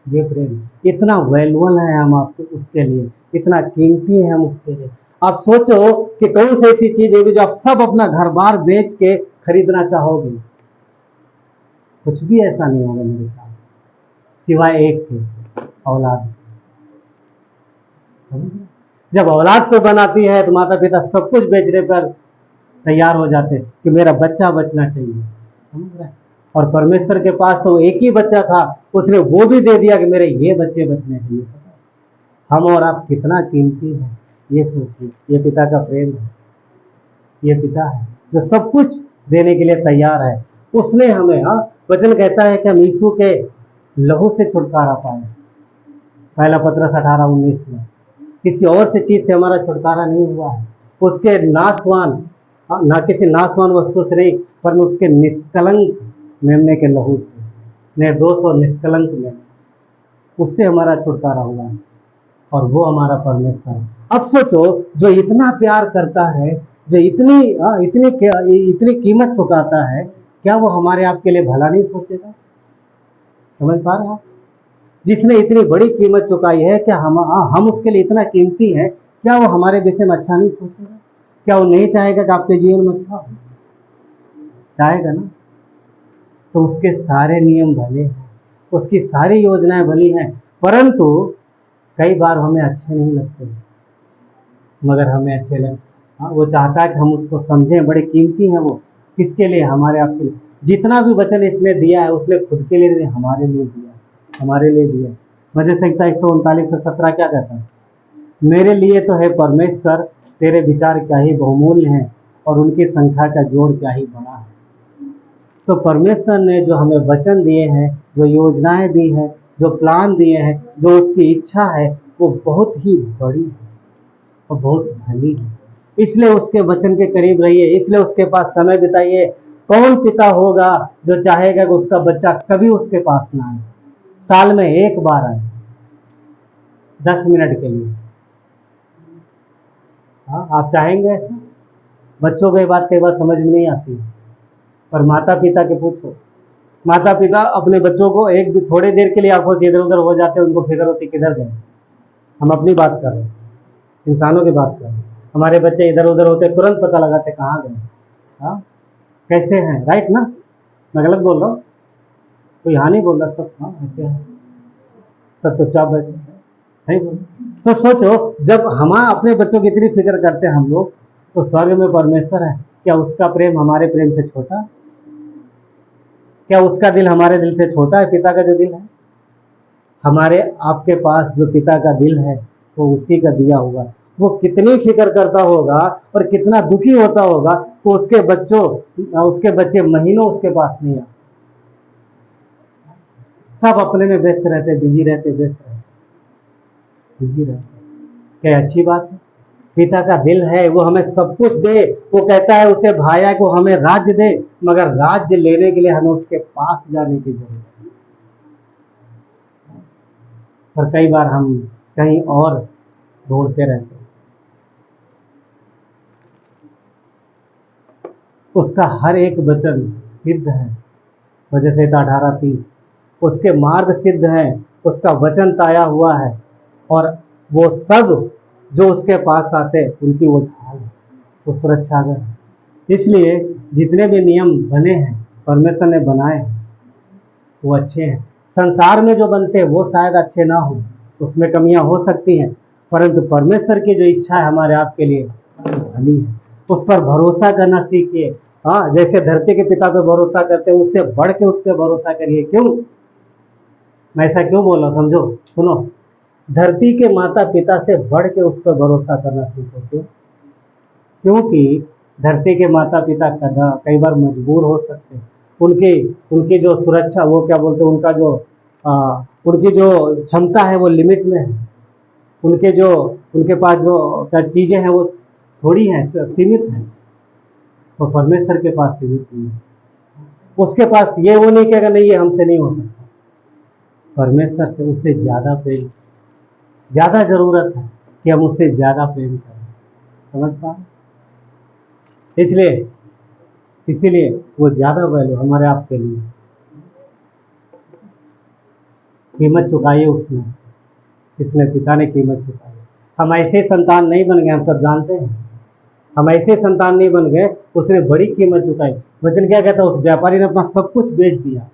C: ये प्रेम इतना वैल्यूबल है हम आपको उसके लिए, इतना कीमती है हम उसके लिए। आप सोचो कि कौन सी ऐसी चीज होगी जो आप सब अपना घर बार बेच के खरीदना चाहोगे? कुछ भी ऐसा नहीं होगा मेरे साथ, सिवाय एक के, औलाद। जब औलाद को बनाती है तो माता पिता सब कुछ बेचने पर तैयार हो जाते कि मेरा बच्चा बचना चाहिए, समझ रहे? और परमेश्वर के पास तो एक ही बच्चा था, उसने वो भी दे दिया कि मेरे ये बच्चे बचने चाहिए। हम और आप कितना कीमती है ये सोचिए। ये पिता का प्रेम है, ये पिता है जो सब कुछ देने के लिए तैयार है। उसने हमें, वचन कहता है कि हम यीशु के लहू से छुटकारा पाए। पहला पत्रस 18:19 में, किसी और से चीज से हमारा छुटकारा नहीं हुआ है, उसके नाशवान, ना किसी नाशवान वस्तु से नहीं, पर उसके निष्कलंक मेमने के लहू से, निर्दोष और निष्कलंक मेमने, उससे हमारा छुटकारा हुआ है। और वो हमारा परमेश्वर है। अब सोचो, जो इतना प्यार करता है, जो इतनी कीमत चुकाता है, क्या वो हमारे आपके लिए भला नहीं सोचेगा? समझ पा रहे हैं आप? जिसने इतनी बड़ी कीमत चुकाई है, क्या हम उसके लिए इतना कीमती है, क्या वो हमारे विषय में अच्छा नहीं सोचेगा? क्या वो नहीं चाहेगा कि आपके जीवन में अच्छा हो? चाहेगा ना। तो उसके सारे नियम भले हैं, उसकी सारी योजनाएं भली हैं, परंतु कई बार हमें अच्छे नहीं लगते, मगर हमें अच्छे लगते। वो चाहता है कि हम उसको समझें, बड़े कीमती हैं वो। किसके लिए? हमारे आपके लिए। जितना भी वचन इसने दिया है उसने खुद के लिए नहीं, हमारे लिए दिया, हमारे लिए दिया। भजन संहिता 139:17 क्या कहता है? मेरे लिए तो है परमेश्वर, तेरे विचार क्या ही बहुमूल्य हैं, और उनकी संख्या का जोड़ क्या ही बड़ा है। तो परमेश्वर ने जो हमें वचन दिए हैं, जो योजनाएं दी हैं, जो प्लान दिए हैं, जो उसकी इच्छा है, वो बहुत ही बड़ी है और बहुत भली है। इसलिए उसके वचन के करीब रहिए, इसलिए उसके पास समय बिताइए। कौन पिता होगा जो चाहेगा कि उसका बच्चा कभी उसके पास ना आए, साल में एक बार आए, 10 मिनट के लिए? हाँ, आप चाहेंगे ऐसा? बच्चों को ये बात कई बार समझ में नहीं आती है, पर माता पिता के पूछो, माता पिता अपने बच्चों को एक भी थोड़ी देर के लिए आंखों से इधर उधर हो जाते हैं, उनको फिक्र होती किधर गए। हम अपनी बात कर रहे हैं, इंसानों की बात कर रहे हैं। हमारे बच्चे इधर उधर होते तुरंत पता लगाते कहाँ गए, हाँ कैसे हैं, राइट ना? मैं गलत बोल रहा हूँ? कोई हाँ नहीं बोल रहा, सब हाँ ऐसे हैं, सब चुपचाप बैठे हैं, सही बोल। तो सोचो, जब हम अपने बच्चों की इतनी फिक्र करते हैं हम लोग, तो स्वर्ग में परमेश्वर है, क्या उसका प्रेम हमारे प्रेम से छोटा? क्या उसका दिल हमारे दिल से छोटा है? पिता का जो दिल है, हमारे आपके पास जो पिता का दिल है, वो उसी का दिया हुआ है। वो कितनी फिक्र करता होगा और कितना दुखी होता होगा तो उसके बच्चे महीनों उसके पास नहीं आते, सब अपने में व्यस्त रहते, बिजी रहते, व्यस्त रहते, बिजी रहते। क्या अच्छी बात है? पिता का दिल है, वो हमें सब कुछ दे। वो कहता है उसे भाया को हमें राज्य दे, मगर राज्य लेने के लिए हमें उसके पास जाने की जरूरत है। पर कई बार हम कहीं और ढूंढते रहते हैं। उसका हर एक वचन सिद्ध है, वजह से 18:30 उसके मार्ग सिद्ध है, उसका वचन ताया हुआ है, और वो सब जो उसके पास आते उनकी वो ढाल है, वो सुरक्षागर है। इसलिए जितने भी नियम बने हैं, परमेश्वर ने बनाए हैं, वो अच्छे हैं। संसार में जो बनते हैं वो शायद अच्छे ना हो, उसमें कमियां हो सकती हैं, परंतु परमेश्वर की जो इच्छा है हमारे आपके लिए वो भली है। उस पर भरोसा करना सीखिए। हाँ, जैसे धरती के पिता पे भरोसा करते हैं, उससे बढ़ के उस पर भरोसा करिए। क्यों मैं ऐसा क्यों बोल रहा हूँ, समझो, सुनो। धरती के माता पिता से बढ़ के उस पर भरोसा करना सीखो। क्यों? क्योंकि धरती के माता पिता कई बार मजबूर हो सकते हैं। उनकी उनकी जो सुरक्षा, वो क्या बोलते हैं, उनका जो उनकी जो क्षमता है वो लिमिट में है। उनके पास जो चीजें हैं वो थोड़ी हैं, सीमित हैं। तो परमेश्वर के पास सीमित नहीं है। उसके पास ये वो नहीं कहेगा नहीं ये हमसे नहीं हो सकता। परमेश्वर से उससे ज्यादा प्रेम, ज्यादा जरूरत है कि हम उससे ज्यादा प्रेम करें। समझ पा? इसलिए इसीलिए वो ज्यादा वैल्यू हमारे आपके लिए, कीमत चुकाई है उसने, इसने पिता ने कीमत चुकाई। हम ऐसे संतान नहीं बन गए, हम सब जानते हैं। हम ऐसे संतान नहीं बन गए, उसने बड़ी कीमत चुकाई। वचन क्या कहता है? उस व्यापारी ने अपना सब कुछ बेच दिया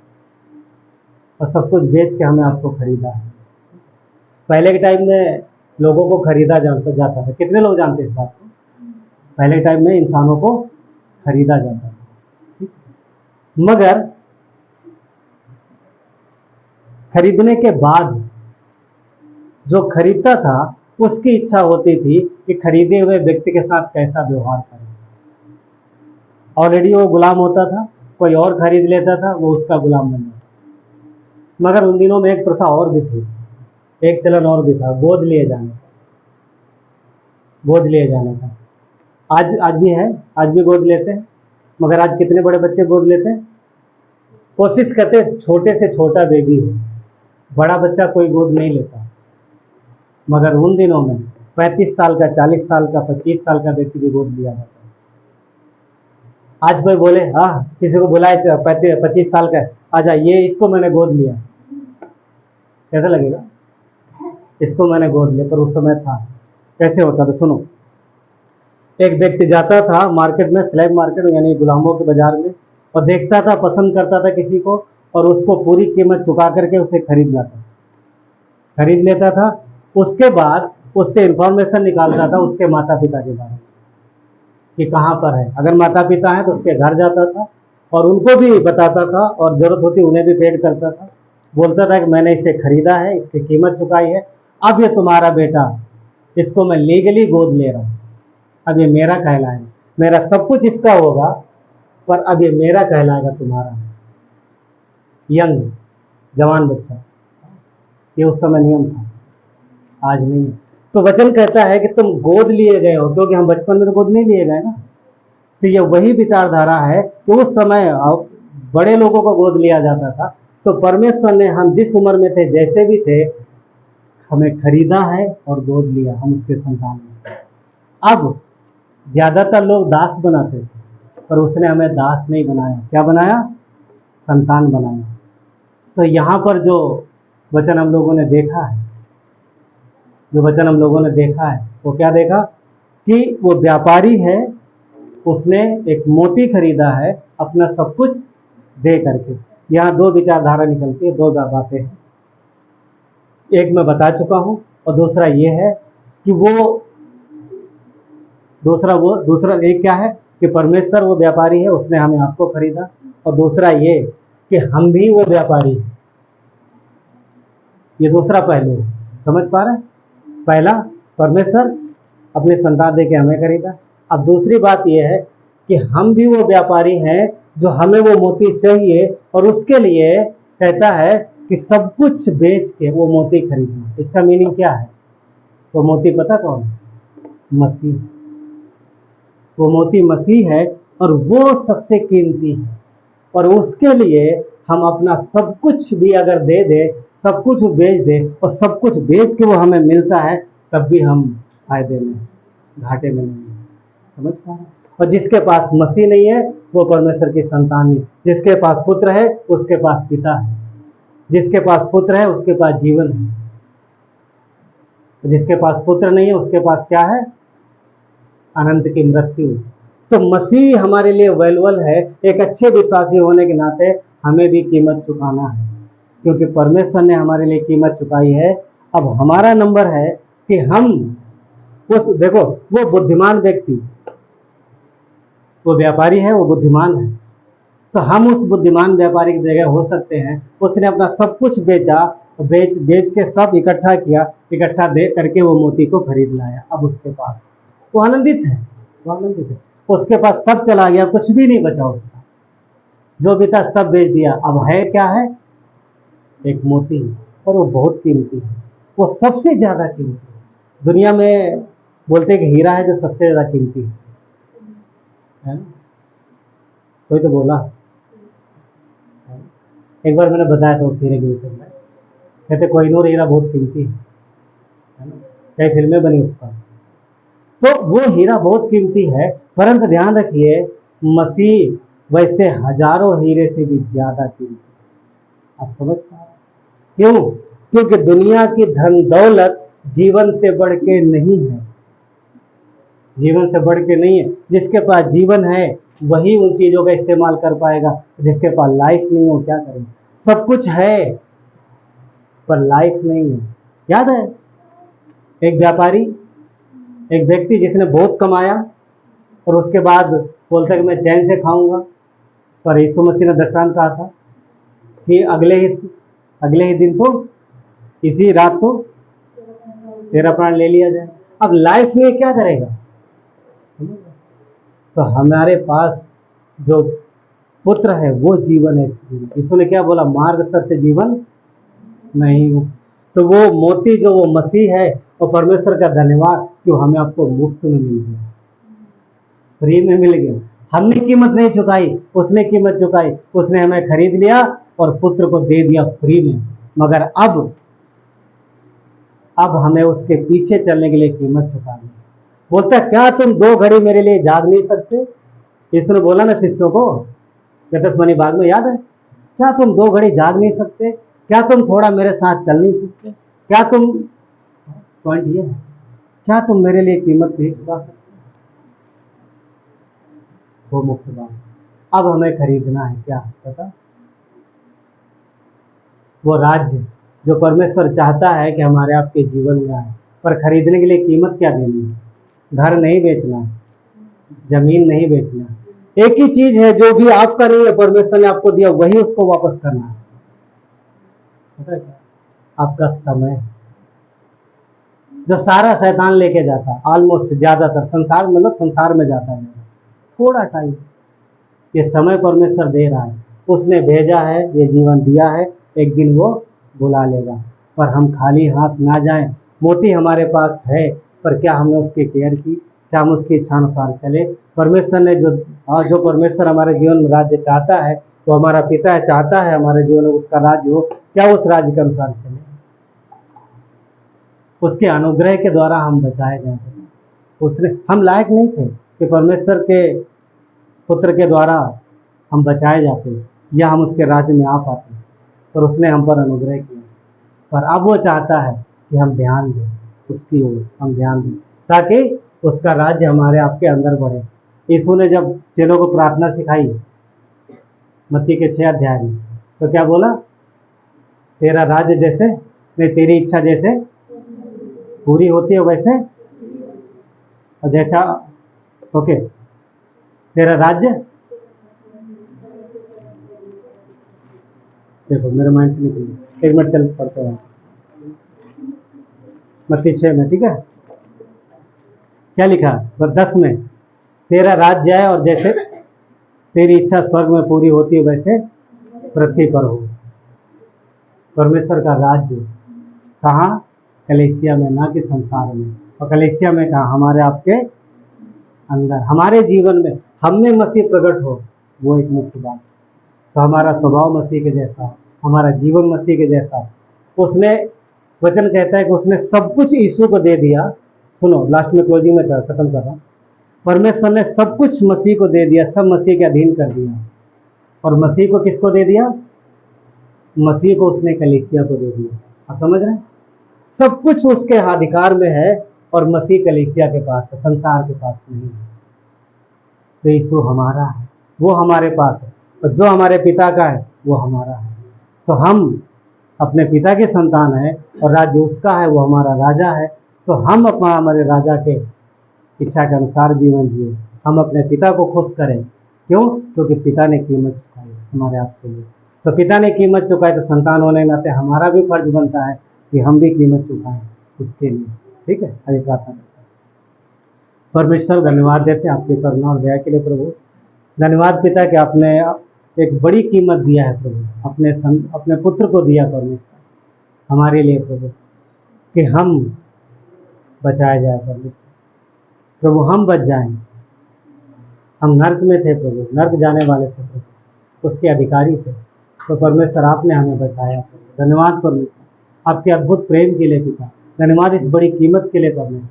C: और सब कुछ बेच के हमें आपको खरीदा है। पहले के टाइम में लोगों को खरीदा जाता था। कितने लोग जानते हैं इस बात को? पहले के टाइम में इंसानों को खरीदा जाता था, मगर खरीदने के बाद जो खरीदता था उसकी इच्छा होती थी कि खरीदे हुए व्यक्ति के साथ कैसा व्यवहार करें। ऑलरेडी वो गुलाम होता था, कोई और खरीद लेता था, वो उसका गुलाम बन जाता। मगर उन दिनों में एक प्रथा और भी थी, एक चलन और भी था, गोद लिए जाने का। गोद लिए जाने का आज भी है, आज भी गोद लेते हैं। मगर आज कितने बड़े बच्चे गोद लेते हैं? कोशिश करते छोटे से छोटा बेबी हो, बड़ा बच्चा कोई गोद नहीं लेता। मगर उन दिनों में 35 साल का, 40 साल का, 25 साल का व्यक्ति भी गोद लिया जाता है। आज कोई बोले, हाँ किसी को बुलाए 25 साल का, आजा ये इसको मैंने गोद लिया, कैसा लगेगा? इसको मैंने गोद लिया। पर उस समय था, कैसे होता था सुनो। एक व्यक्ति जाता था मार्केट में, स्लैब मार्केट यानी गुलामों के बाजार में, और देखता था, पसंद करता था किसी को, और उसको पूरी कीमत चुका करके उसे खरीद लेता था। उसके बाद उससे इंफॉर्मेशन निकालता था उसके माता पिता के बारे में कि कहाँ पर है। अगर माता पिता हैं तो उसके घर जाता था और उनको भी बताता था, और जरूरत होती उन्हें भी पेड करता था। बोलता था कि मैंने इसे खरीदा है, इसकी कीमत चुकाई है, अब ये तुम्हारा बेटा, इसको मैं लीगली गोद ले रहा हूँ, अब ये मेरा कहलाएगा, मेरा सब कुछ इसका होगा, पर अब ये मेरा कहलाएगा, तुम्हारा। यंग, जवान बच्चा, ये उस समय नियम था, आज नहीं। तो वचन कहता है कि तुम गोद लिए गए हो, क्योंकि हम बचपन में तो गोद नहीं लिए गए ना। तो ये वही विचारधारा है कि उस समय बड़े लोगों को गोद लिया जाता था। तो परमेश्वर ने हम जिस उम्र में थे, जैसे भी थे, हमें खरीदा है और गोद लिया, हम उसके संतान हैं। अब ज्यादातर लोग दास बनाते थे, पर उसने हमें दास नहीं बनाया। क्या बनाया? संतान बनाया। तो यहाँ पर जो वचन हम लोगों ने देखा है, वो क्या देखा कि वो व्यापारी है, उसने एक मोती खरीदा है अपना सब कुछ दे करके। यहाँ दो विचारधारा निकलती है, दो बातें हैं। एक मैं बता चुका हूं और दूसरा ये है कि दूसरा एक क्या है कि परमेश्वर वो व्यापारी है, उसने हमें आपको खरीदा। और दूसरा ये कि हम भी वो व्यापारी हैं। ये दूसरा पहलू है, समझ पा रहे हैं? पहला, परमेश्वर अपने संतान दे के हमें खरीदा। अब दूसरी बात यह है कि हम भी वो व्यापारी हैं जो हमें वो मोती चाहिए, और उसके लिए कहता है कि सब कुछ बेच के वो मोती खरीदना। इसका मीनिंग क्या है? वो मोती पता कौन है? मसीह। वो मोती मसीह है और वो सबसे कीमती है, और उसके लिए हम अपना सब कुछ भी अगर दे दे, सब कुछ बेच दे, और सब कुछ बेच के वो हमें मिलता है, तब भी हम फायदे में, घाटे में नहीं। समझ पा रहे? और जिसके पास मसीह नहीं है वो परमेश्वर की संतान नहीं। जिसके पास पुत्र है उसके पास पिता है, जिसके पास पुत्र है उसके पास जीवन है, जिसके पास पुत्र नहीं है उसके पास क्या है? अनंत की मृत्यु। तो मसीह हमारे लिए वैल्यूएबल है। एक अच्छे विश्वासी होने के नाते हमें भी कीमत चुकाना है, क्योंकि परमेश्वर ने हमारे लिए कीमत चुकाई है। अब हमारा नंबर है कि हम देखो, वो बुद्धिमान व्यक्ति, वो व्यापारी है, वो बुद्धिमान है, तो हम उस बुद्धिमान व्यापारी की जगह हो सकते हैं। उसने अपना सब कुछ बेचा, बेच के सब इकट्ठा किया, इकट्ठा दे करके वो मोती को खरीद लाया। अब उसके पास वो आनंदित है, उसके पास सब चला गया, कुछ भी नहीं बचा उसका, जो भी था सब बेच दिया। अब है क्या है? एक मोती, और वो बहुत कीमती है, वो सबसे ज्यादा कीमती है। दुनिया में बोलते हैं कि हीरा है जो सबसे ज्यादा कीमती है ना? कोई तो बोला, एक बार मैंने बताया था उस हीरे के विषय में, कहते कोहिनूर हीरा बहुत कीमती है ना? कई फिल्में बनी उस पर। तो वो हीरा बहुत कीमती है, परंतु ध्यान रखिए मसीह वैसे हजारों हीरे से भी ज्यादा कीमती। आप समझ पा रहे? क्यों? क्योंकि दुनिया की धन दौलत जीवन से बढ़ के नहीं है, जीवन से बढ़ के नहीं है। जिसके पास जीवन है वही उन चीजों का इस्तेमाल कर पाएगा, जिसके पास लाइफ नहीं हो क्या करेगा? सब कुछ है पर लाइफ नहीं है। याद है एक व्यापारी, एक व्यक्ति जिसने बहुत कमाया और उसके बाद बोलता कि मैं चैन से खाऊंगा, पर यीशु मसीह ने दृष्टांत कहा था कि अगले ही दिन तो, इसी रात को तेरा प्राण ले लिया जाए। अब लाइफ में क्या करेगा? तो हमारे पास जो पुत्र है वो जीवन है। यीशु ने क्या बोला? मार्ग सत्य जीवन नहीं हूं। तो वो मोती जो वो मसीह है, और परमेश्वर का धन्यवाद कि हमें आपको मुफ्त में मिल गया, फ्री में मिल गया। हमने कीमत नहीं चुकाई, उसने कीमत चुकाई, उसने हमें खरीद लिया और पुत्र को दे दिया फ्री में। मगर अब हमें उसके पीछे चलने के लिए कीमत चुकानी। बोलता क्या तुम 2 घड़ी मेरे लिए जाग नहीं सकते? यीशु ने बोला ना शिष्यों को गethसेमनी बाग में, याद है? क्या तुम 2 घड़ी जाग नहीं सकते? क्या तुम थोड़ा मेरे साथ चल नहीं सकते? क्या तुम, पॉइंट ये है, क्या तुम मेरे लिए कीमत नहीं चुका सकते? वो मुख्य बात। अब हमें खरीदना है क्या पता? वो राज्य जो परमेश्वर चाहता है कि हमारे आपके जीवन में आए, पर खरीदने के लिए कीमत क्या देनी है? घर नहीं बेचना, जमीन नहीं बेचना। एक ही चीज है जो भी आपका नहीं है, परमेश्वर ने आपको दिया, वही उसको वापस करना है। पता है क्या? आपका समय, जो सारा शैतान लेके जाता है, ऑलमोस्ट ज्यादातर संसार, मतलब संसार में जाता है थोड़ा टाइम, ये समय परमेश्वर दे रहा है, उसने भेजा है, ये जीवन दिया है, एक दिन वो बुला लेगा। पर हम खाली हाथ ना जाएं, मोती हमारे पास है, पर क्या हमने उसकी केयर की, क्या हम उसकी इच्छा अनुसार चले। परमेश्वर ने जो परमेश्वर हमारे जीवन में राज्य चाहता है, वो हमारा पिता है, चाहता है हमारे जीवन में उसका राज्य हो, क्या उस राज्य के अनुसार चले। उसके अनुग्रह के द्वारा हम बचाए गए थे। उसने, हम लायक नहीं थे कि परमेश्वर के पुत्र के द्वारा हम बचाए जाते या हम उसके राज्य में आ पाते, पर उसने हम पर अनुग्रह किया। पर अब वो चाहता है कि हम ध्यान दें उसकी ओर, हम ध्यान दें ताकि उसका राज्य हमारे आपके अंदर बढ़े। यीशु ने जब चेलों को प्रार्थना सिखाई मत्ती के 6 अध्याय में, तो क्या बोला? तेरा राज्य जैसे नहीं, तेरी इच्छा जैसे पूरी होती है वैसे, और जैसा, ओके, तेरा राज्य, देखो मेरे माइंड से निकल गया, 1 मिनट चल पढ़ते हैं मत्ती 6 में, ठीक है? क्या लिखा? बस 10 में, तेरा राज्य है और जैसे तेरी इच्छा स्वर्ग में पूरी होती है वैसे पृथ्वी पर हो। परमेश्वर का राज्य कहाँ? कलीसिया में, ना कि संसार में। और कलीसिया में कहाँ? हमारे आपके अंदर, हमारे जीवन में हम में मसीह प्रकट हो, वो एक मुख्य बात। तो हमारा स्वभाव मसीह के जैसा, हमारा जीवन मसीह के जैसा। उसने, वचन कहता है कि उसने सब कुछ यीशु को दे दिया। सुनो, लास्ट में क्लोजिंग में खत्म कर रहा हूँ। परमेश्वर ने सब कुछ मसीह को दे दिया, सब मसीह के अधीन कर दिया। और मसीह को किसको दे दिया? मसीह को उसने कलीसिया को दे दिया। आप समझ रहे हैं? सब कुछ उसके अधिकार में है और मसीह कलीसिया के पास है, संसार के पास नहीं है। तो यीशु हमारा है, वो हमारे पास है, और जो हमारे पिता का है वो हमारा है। तो हम अपने पिता के संतान है और राज्य उसका है, वो हमारा राजा है। तो हम अपना, हमारे राजा के इच्छा के अनुसार जीवन जिए, हम अपने पिता को खुश करें। क्यों? क्योंकि पिता ने कीमत चुकाई हमारे आपके लिए। तो पिता ने कीमत चुकाई, तो संतान होने के नाते हमारा भी फर्ज बनता है कि हम भी कीमत चुकाएं उसके लिए। ठीक है, आइए प्रार्थना करते हैं। परमेश्वर, धन्यवाद देते हैं आपकी करुणा और दया के लिए प्रभु। धन्यवाद पिता कि आपने एक बड़ी कीमत दिया है प्रभु, अपने पुत्र को दिया परमेश्वर हमारे लिए प्रभु, कि हम बचाए जाए परमेश्वर। प्रभु हम बच जाएं। हम नर्क में थे प्रभु, नर्क जाने वाले थे प्रभु, उसके अधिकारी थे। तो परमेश्वर आपने हमें बचाया प्रभु। धन्यवाद परमेश्वर आपके अद्भुत प्रेम के लिए पिता। धन्यवाद इस बड़ी कीमत के लिए परमेश्वर।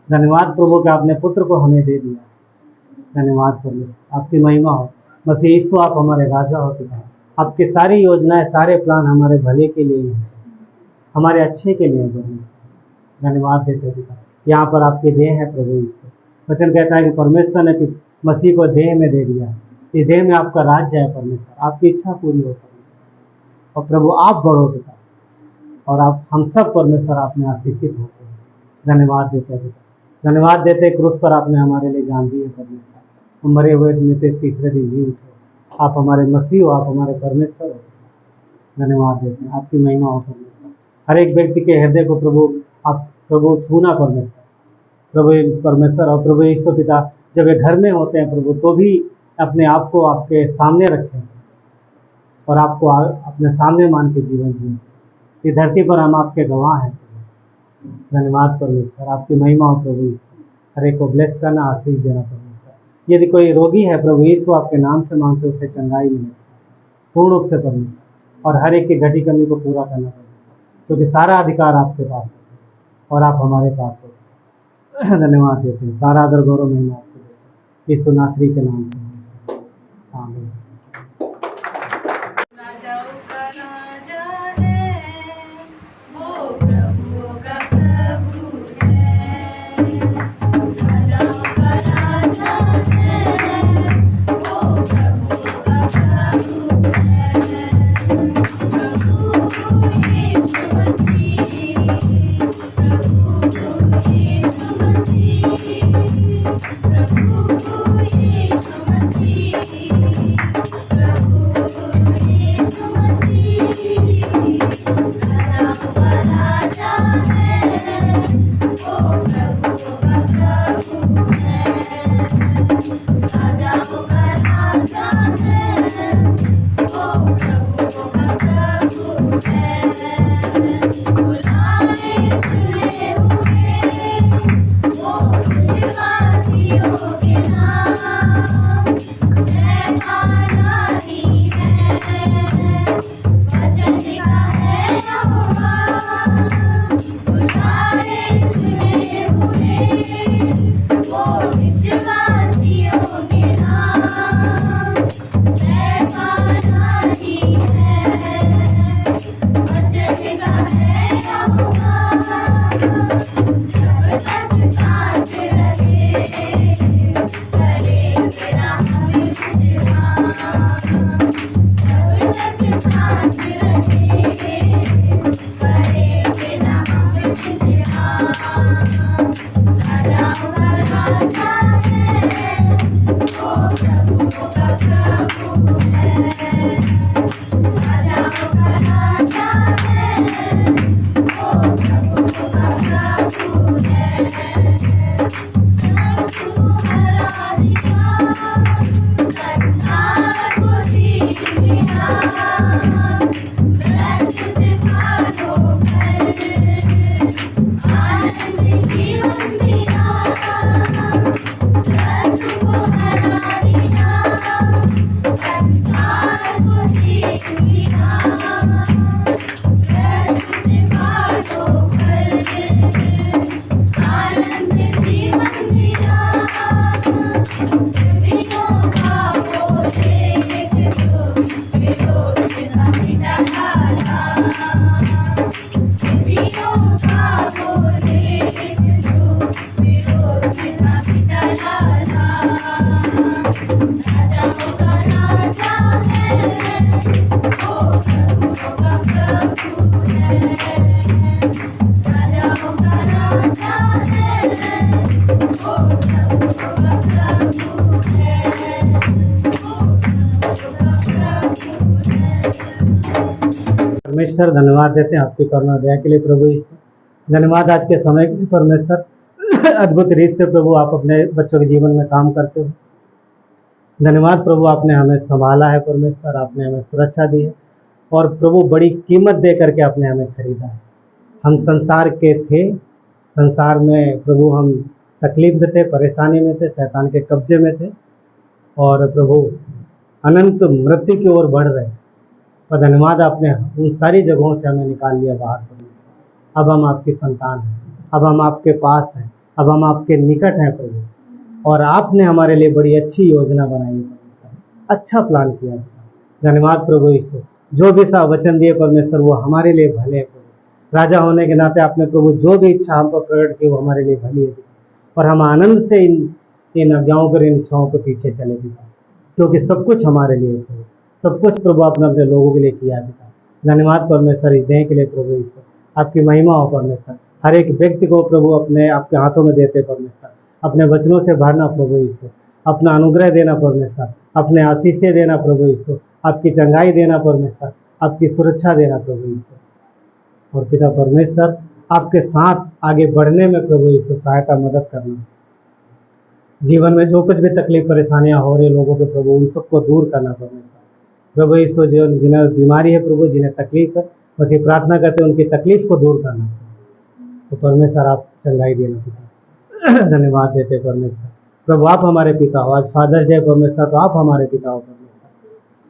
C: धन्यवाद प्रभु कि आपने पुत्र को हमें दे दिया। धन्यवाद परमेश्वर, आपकी महिमा हो। मसीह यीशु आप हमारे राजा हो पिता। आपकी सारी योजनाएं, सारे प्लान हमारे भले के लिए हैं, हमारे अच्छे के लिए परमेश्वर। धन्यवाद देते पिता। यहाँ पर आपकी देह है प्रभु यीशु। वचन कहता है कि परमेश्वर ने मसीह को देह में दे दिया। इस देह में आपका राज्य है परमेश्वर, आपकी इच्छा पूरी हो परमेश्वर। और प्रभु आप बढ़ो पिता, और आप हम सब परमेश्वर आप में आशीषित होते हैं। धन्यवाद देते पिता। धन्यवाद देते क्रूस पर आपने हमारे लिए जान दी है परमेश्वर। हम मरे हुए में तीसरे दिन जी उठे। आप हमारे मसीह हो, आप हमारे परमेश्वर हो। धन्यवाद देते हैं, आपकी महिमा हो परमेश्वर। हर एक व्यक्ति के हृदय को प्रभु आप प्रभु छूना परमेश्वर, प्रभु परमेश्वर। और प्रभु यीशु पिता, जब वे घर में होते हैं प्रभु, तो भी अपने आप को आपके सामने रखें और आपको अपने सामने मान के जीवन जिए। इस धरती पर हम आपके गवाह हैं। धन्यवाद परमेश्वर, आपकी महिमा हो प्रभु यीशु। हर एक को ब्लेस करना, आशीष देना परमेश्वर। यदि कोई रोगी है प्रभु यीशु, आपके नाम से मांगते उसे चंगाई मिले पूर्ण रूप से परमेश्वर। और हर एक की घटी कमी को पूरा करना परमेश्वर, क्योंकि सारा अधिकार आपके पास है और आप हमारे पास हो। धन्यवाद देते हैं, सारा आदर गौरव महिमा आपको देते हैं यीशु नासरी के नाम से। आमीन।
B: राजाओं का राजा है, वो प्रभुओं का प्रभु है। राजाओं का राजा है, वो प्रभुओं का प्रभु है। प्रभु यीशु मसीह, प्रभु यीशु मसीह, प्रभु यीशु मसीह।
C: परमेश्वर धन्यवाद देते हैं आपकी करुणा दया के लिए प्रभु यीशु। धन्यवाद आज के समय के लिए परमेश्वर। अद्भुत रीत से प्रभु आप अपने बच्चों के जीवन में काम करते हो। धन्यवाद प्रभु, आपने हमें संभाला है परमेश्वर, आपने हमें सुरक्षा दी है और प्रभु बड़ी कीमत दे करके आपने हमें खरीदा है। हम संसार के थे, संसार में प्रभु हम तकलीफ में थे, परेशानी में थे, शैतान के कब्जे में थे और प्रभु अनंत मृत्यु की ओर बढ़ रहे। और धन्यवाद, आपने उन सारी जगहों से हमें निकाल लिया बाहर। अब हम आपकी संतान हैं, अब हम आपके पास हैं, अब हम आपके निकट हैं प्रभु। और आपने हमारे लिए बड़ी अच्छी योजना बनाई है, अच्छा प्लान किया। धन्यवाद प्रभु यीशु, जो भी सा वचन दिए परमेश्वर वो हमारे लिए भले है प्रभु। राजा होने के नाते आपने प्रभु जो भी इच्छा हम पर प्रकट की वो हमारे लिए भली है और हम आनंद से इन आज्ञाओं पर, इन इच्छाओं के पीछे चले पिता, क्योंकि सब कुछ हमारे लिए प्रभु, सब कुछ प्रभु आपने अपने लोगों के लिए किया पिता। धन्यवाद परमेश्वर इस देह के लिए प्रभु यीशु, आपकी महिमा हो परमेश्वर। हर एक व्यक्ति को प्रभु अपने आपके हाथों में देते परमेश्वर, अपने वचनों से भरना प्रभु यीशु, अपना अनुग्रह देना परमेश्वर, अपने आशीषें देना प्रभु यीशु, आपकी चंगाई देना परमेश्वर, आपकी सुरक्षा देना प्रभु यीशु। और पिता परमेश्वर आपके साथ आगे बढ़ने में प्रभु यीशु सहायता मदद करना। जीवन में जो कुछ भी तकलीफ परेशानियां हो रही लोगों के प्रभु उन सबको दूर करना परमेश्वर। प्रभु यीशु जो जिन्हें बीमारी है प्रभु, जिन्हें तकलीफ है, बस प्रार्थना करते हैं उनकी तकलीफ को दूर करना। तो परमेश्वर आप चंगाई देना पिता। धन्यवाद देते परमेश्वर प्रभु, आप हमारे पिता हो। आज फादर्स डे परमेश्वर, तो आप हमारे पिता हो परमेश्वर,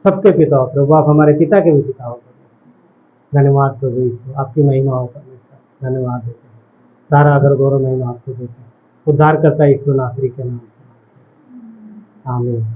C: सबके पिता हो प्रभु, आप हमारे पिता के भी पिता हो परमेश्वर। धन्यवाद प्रभु यीशु, आपकी महिमा हो परमेश्वर। धन्यवाद देते हैं, सारा आदर गौरव महिमा आपको देते हैं। उद्धार करता यीशु नासरी के नाम से, आमीन।